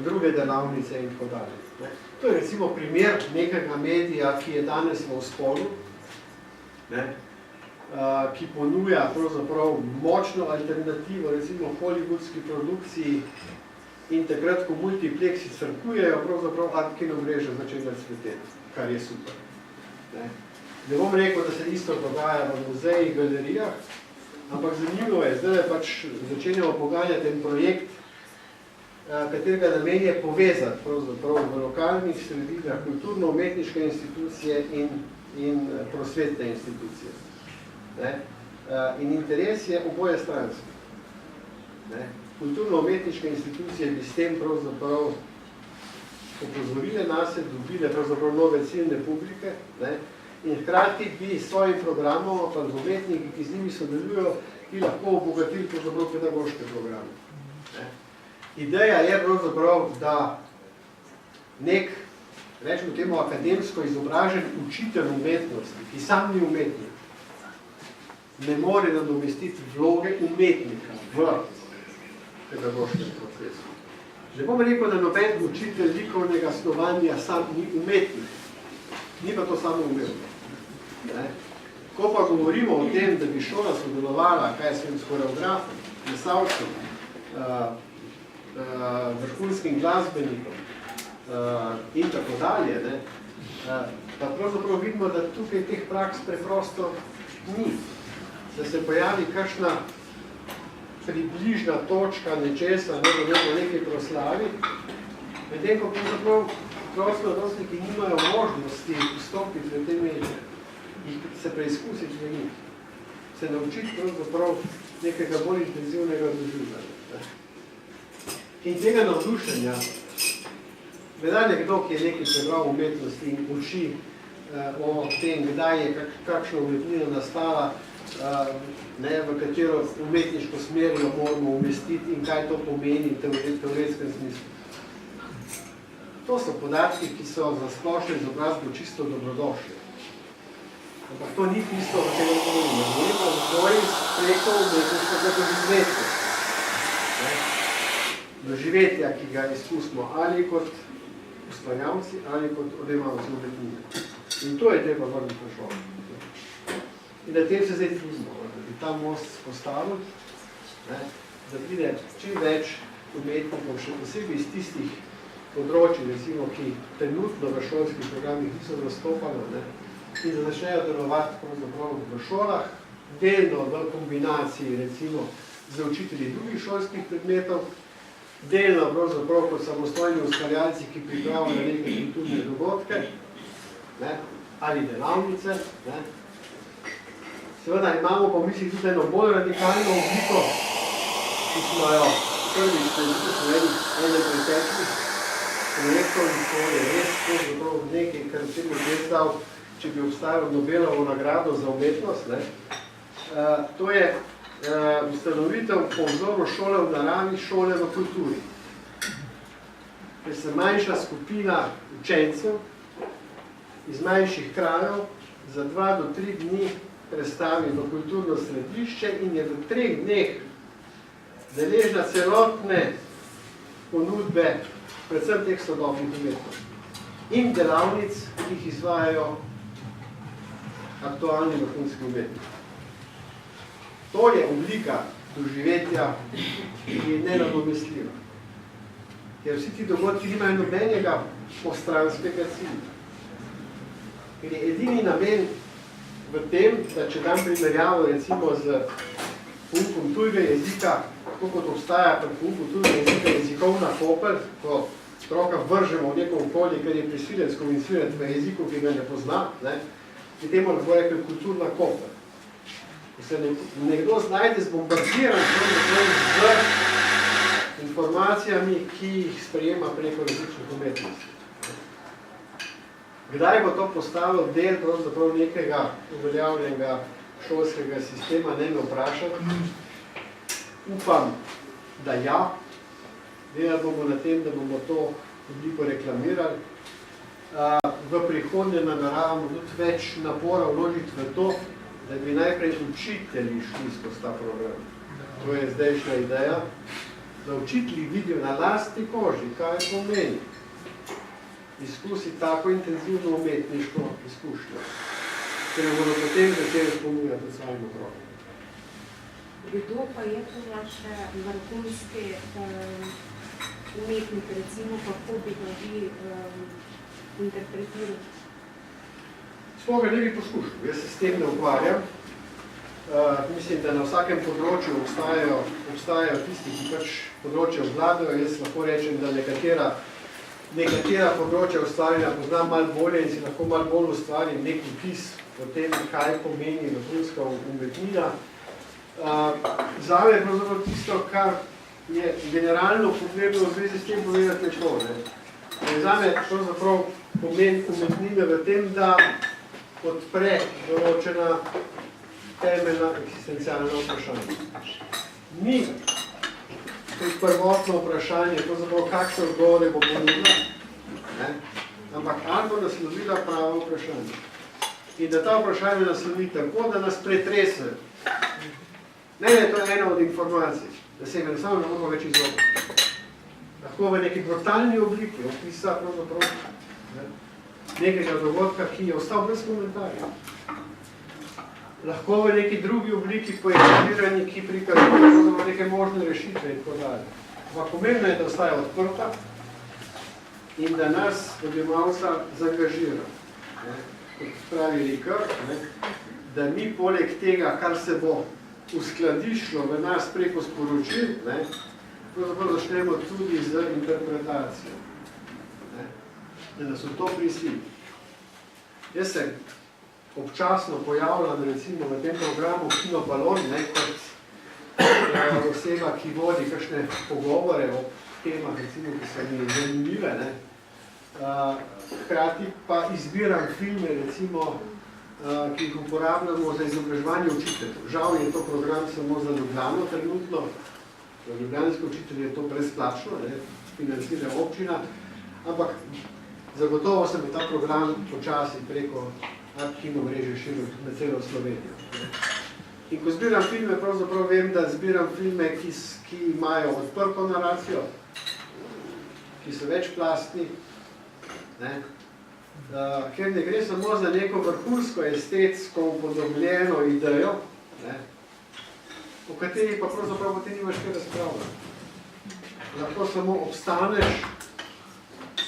druge delavnice in tako dalje. To je recimo primer nekega medija, ki je danes v vzponu, ki ponuja pravzaprav močno alternativo recimo hollywoodski produkciji in takrat, ko multipleksi crkujejo, pravzaprav art kino mreže začenja cveteti, kar je super. Ne bom rekel, da se isto dogaja v muzejih, galerijah, ampak zanimivo je, zdaj pač začenjamo poganjati en projekt, katerega namen je povezati pravzaprav v lokalnih sredinah kulturno-umetniške institucije in prosvetne institucije. In interes je oboje stranski. Kulturno-umetniške institucije bi s tem pravzaprav opozorile nase, dobile pravzaprav nove ciljne publike, in hkrati bi s svojim programom, pa z umetniki, ki z njimi sodelujo, ki lahko obogatili pravzaprav pedagoške programe. Ideja je pravzaprav, da nek, rečemo temu, akademsko izobražen učitelj umetnosti, ki sam ni umetnik, ne more nadomestiti vloge umetnika v pedagoškem procesu. Ne bom rekel, da noben učitelj likovnega snovanja sam ni umetnik, ni pa to samo umevno. Ko pa govorimo o tem, da bi šola sodelovala, kaj s koreografom, plesalcem, vrhunskim glasbenikom in tako dalje, pa pravzaprav vidimo, da tukaj teh praks preprosto ni. Da se pojavi kakšna približna točka nečesa, nekaj proslavi, medtem ko pravzaprav prostodostniki nimajo možnosti vstopiti v te medije in se preizkusiti v njih, se naučiti pravzaprav nekega bolj intenzivnega doživljanja. In tega navdušenja, da nekdo, ki je nekaj prebral umetnosti in uči o tem, kdaj je kakšna umetnina nastala, v katero umetniško smer jo moramo umestiti in kaj to pomeni v teoretskem smislu. To so podatki, ki so za splošno izobrazbo čisto dobrodošli. Ampak to ni tisto, o čem govorimo. Govorimo o vzgoji preko umetniškega doživetja. Doživetja, ki ga izkusimo ali kot ustvarjalci, ali kot odjemalci umetnine. In to je treba vrniti v šolo. In na tem se zdaj trudimo, da bi ta most postavil, da pride čim več umetnikov, še posebej iz tistih področji, recimo, ki trenutno v šolskih programih niso zastopali, in da začnejo delovati pravzaprav v šolah, delno v kombinaciji, recimo, z učitelji drugih šolskih predmetov, delno pravzaprav kot samostojni ustvarjalci, ki pripravljajo neke kulturne dogodke, ali delavnice. Seveda imamo pa v mislih tudi eno bolj radikalno obliko, ki smo jo prvič predstavili ene preteklih projektov, in to je res nekaj, kar se mi dal, če bi obstajalo Nobelovo nagrado za umetnost. To je ustanovitev po vzoru šole v naravi, šole v kulturi. Ker se manjša skupina učencev iz manjših krajev za 2 do 3 dni prestavi v kulturno središče in je v 3 dneh deležna celotne ponudbe, predvsem teh sodobnih umetnosti in delavnic, ki jih izvajajo aktualni vrhunski umetniki. To je oblika doživetja, ki je nenadomestljiva. Ker vsi ti dogodki nimajo nobenega postranskega cilja. Ker je edini namen v tem, da če dam primerjavo recimo z poukom tujega jezika, tako kot obstaja pri pouku tujega jezika jezikovna kopel, ko otroka vržemo v neko okolje, ker je prisiljen skomunicirati v jeziku, ki ga ne pozna, in temu lahko rekel kulturna kopel. Ko se nekdo znajde zbombardiran z informacijami, ki jih sprejema preko različnih umetnosti. Kdaj bo to postalo del pravzaprav nekega uveljavljenega šolskega sistema, ne me vprašati. Upam, da ja. Delali bomo na tem, da bomo to obliko reklamirali. V prihodnje nameravamo tudi več napora vložiti v to, da bi najprej učitelji šli skozi ta program. To je zdajšnja ideja, da učitelji vidijo na lastni koži, kaj pomeni izkusiti tako intenzivno umetniško izkušnjo, ker jo bodo potem začeli ponujati svojim otrokom. Kdo pa je to vaše vrhunske umetnik, recimo, kako bi ga vi interpretirali? Smo ga ne bi poskušali, jaz se s tem ne ukvarjam. Mislim, da na vsakem področju obstajajo tisti, ki pač področje obvladajo. Jaz lahko rečem, da nekatera področja ustvarjanja poznam malo bolje in si lahko malo bolj ustvarim nek vtis o tem, kaj pomeni vrhunska umetnina. Zame je pravzaprav tisto, kar je generalno potrebno v zvezi s tem povedati nečlo. Zame je pravzaprav pomen umetnine v tem, da odpre določena temeljna eksistencialna vprašanja. Ni prvotno vprašanje, pravzaprav kakšne odgovore bo ponudila, ampak ali bo naslovila pravo vprašanje. In da ta vprašanje naslovi tako, da nas pretrese. Ne, to je ena od informacij, da se jim enostavno ne moramo več izogibati. Lahko v neki brutalni obliki opisa pravzaprav nekega dogodka, ki je ostal brez komentarja. Lahko v neki drugi obliki poetizirani, ki prikazuje neke možne rešitve in tako dalje. Ampak pomembno je, da ostaja odprta in da nas odjemalca zaangažira. Kot pravi Rikar, da mi poleg tega, kar se bo uskladišlo v nas preko sporočil, pravzaprav začnemo tudi z interpretacijo. Da nas v to prisili. Jaz se občasno pojavljam recimo v tem programu Kino Balon, kot oseba, ki vodi kakšne pogovore o temah, recimo, ki so mi zanimive. Hkrati pa izbiram filme, recimo, ki jih uporabljamo za izobraževanje učiteljev. Žal je to program samo za Ljubljano trenutno. Za ljubljanske učitelje je to brezplačno, financira občina, ampak zagotovo se bo ta program počasi preko kino mreže širil na celo Slovenijo. In ko zbiram filme, pravzaprav vem, da zbiram filme, ki imajo odprto naracijo, ki so večplastni, ker ne gre samo za neko vrhunsko, estetsko upodobljeno idejo, o kateri pa pravzaprav potem nimaš kaj razpravljati. Lahko samo obstaneš,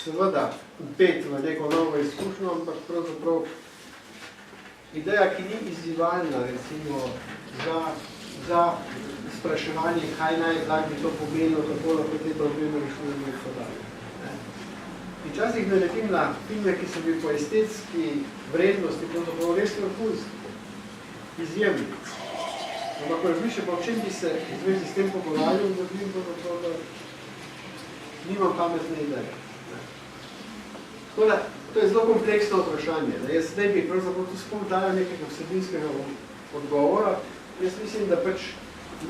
seveda, upet v neko novo izkušnjo, ampak pravzaprav ideja, ki ni izzivalna, recimo, za spraševanje, kaj naj bi to pomenilo, kako lahko te probleme rešujemo in tako dalje. In včasih naletim na filme, ki so bili po estetski vrednosti, pravzaprav res vrhunski, izjemni. Ampak ko razmišljam, pa o čem bi se v zvezi s tem pogovarjal, da nimam pametne ideje. Tako da, to je zelo kompleksno vprašanje. Jaz ne bi pravzaprav tu sploh dajal nekega vsebinskega odgovora. Jaz mislim, da pač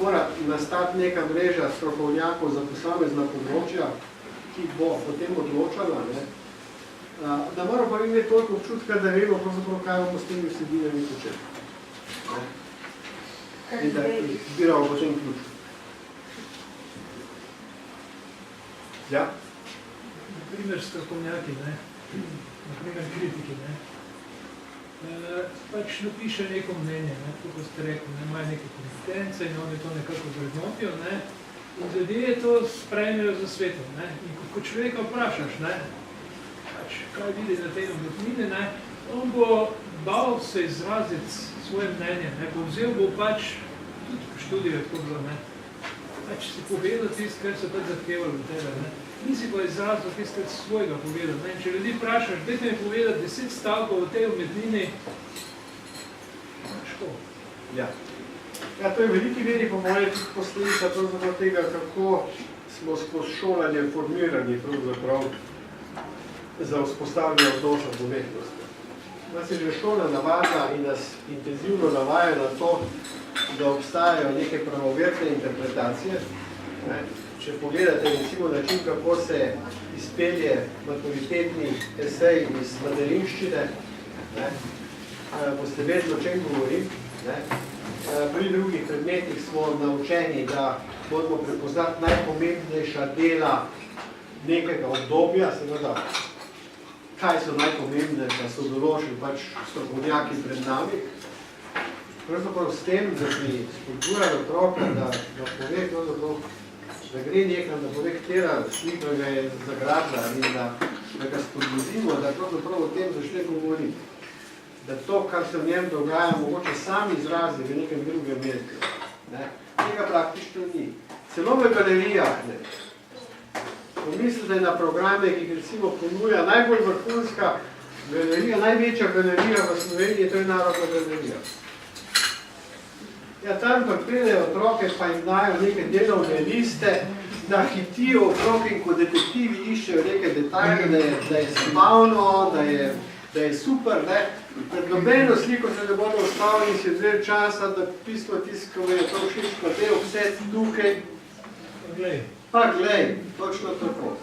mora nastati neka mreža strokovnjakov za posamezna področja, ki bo potem odločala, da mora pa imeti toliko občutka, da vemo pravzaprav, kaj bomo s temi vsebinami počeli. In da jih zbiramo potem ključ. Ja? Naprimer strokovnjaki, naprimer kritiki, pač napiše neko mnenje, tako ste rekli, imajo neke kompetence in oni to nekako vrednotijo, in ljudje to sprejmejo za svetom. In ko človeka vprašaš, pač kaj vidi na tej umetnini, on bo bal se izraziti svoje mnenje, povzel bo pač tudi po študiju, tako bilo, pač si povedal tisto, kar so pač zahtevali v tebe, nisi pa izrazil tisto, kar si svojega povedal. Če ljudi vprašaš, dajte mi povedati 10 stavkov v tej umetnini, ško? Ja, to je v veliki meri po moje tudi posledica pravzaprav tega, kako smo skozi šolanje formirani pravzaprav za vzpostavljanje odnosa z umetnostjo. Nas je že šola navadna in nas intenzivno navaja na to, da obstajajo neke pravoverne interpretacije. Če pogledate recimo način, kako se izpelje maturitetni esej iz materinščine, boste vedeli, o čem govorim. Pri drugih predmetih smo naučeni, da moramo prepoznati najpomembnejša dela nekega obdobja, seveda, kaj so najpomembnejša, so določili pač strokovnjaki pred nami. Pravzaprav s tem, da bi spodbujali otroka, da pove, da gre nekam, da pove, katera slika ga je zagrabila in da ga spodbudimo, da pravzaprav o tem začne govoriti. Da to, kar se v njem dogaja, mogoče sam izrazi v nekem drugem mestu. Tega praktično ni. Celo v galerijah, pomislite na programe, ki jih recimo ponuja najbolj vrhunska galerija, največja galerija v Sloveniji, to je Narodna galerija. Ja, tam pa pridejo otroke, pa jim dajo neke delovne liste, da hitijo otroke in kot detektivi iščejo neke detajle, da je zabavno, da je super, pred nobeno sliko se ne bodo ustavili in si vzeli časa, da pismo tiskove je to všeč, pa te vse tukaj. Pa glej, točno tako.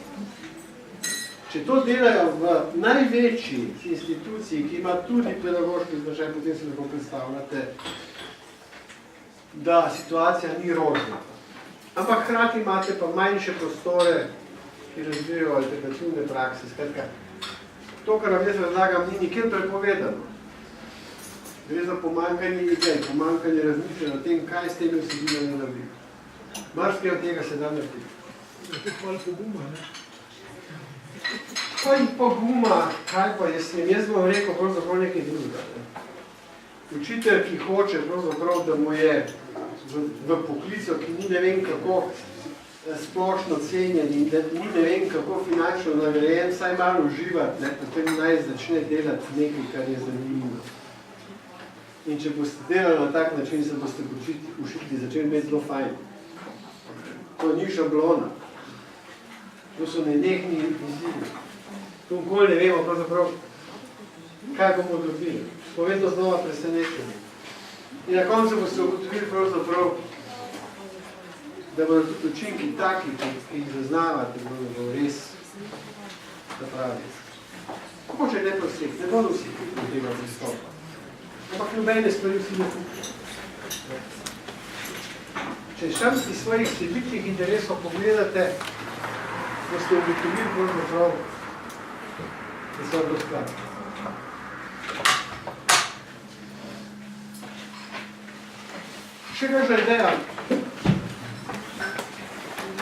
Če to delajo v največji instituciji, ki ima tudi pedagoški značaj, potem se lahko predstavljate, da situacija ni rožna. Ampak hkrati imate pa manjše prostore, ki razvijajo alternativne prakse. Skratka, to, kar vam jaz razlagam, ni nikjer prepovedano. Gre za pomanjkanje idej, pomanjkanje razmišljanja o tem, kaj s temi vsebinami narediti. Marsikaj od tega se da narediti. To je hvala poguma, ne? Kaj poguma, kaj pa jaz bom rekel pravzaprav nekaj drugega. Učitelj, ki hoče pravzaprav, da mu je v poklicu, ki ni ne vem kako splošno cenjen in da ni ne vem kako finančno nagrajen, vsaj malo uživati, potem naj začne delati nekaj, kar je zanimivo. In če boste delali na tak način, se boste učitelji začeli imeti zelo fajn. To ni šablona. To so nenehni izzivi. To nikoli ne vemo pravzaprav, kaj bomo dobili. Povedno znova presenečenje. In na koncu boste ugotovili pravzaprav, da bodo tudi učinki taki, ki jih zaznavate, bodo res napravili. Kako če ne vsi, ne bodo vsi do tega pristopa. Ampak nobene stvari vsi ne kupijo. Če šam iz svojih sebičnih interesov pogledate, boste ugotovili pravzaprav, da so dostali. Še kakšna ideja?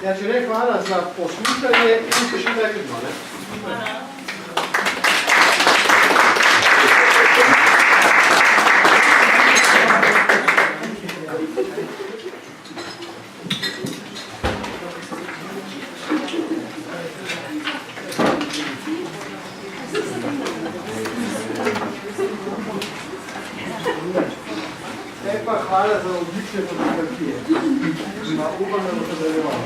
Ja, če ne, hvala za poslušanje in se še ne vidimo, ne? Hvala. Hvala za odlične fotografije. Upam, da bo se nadaljevalo.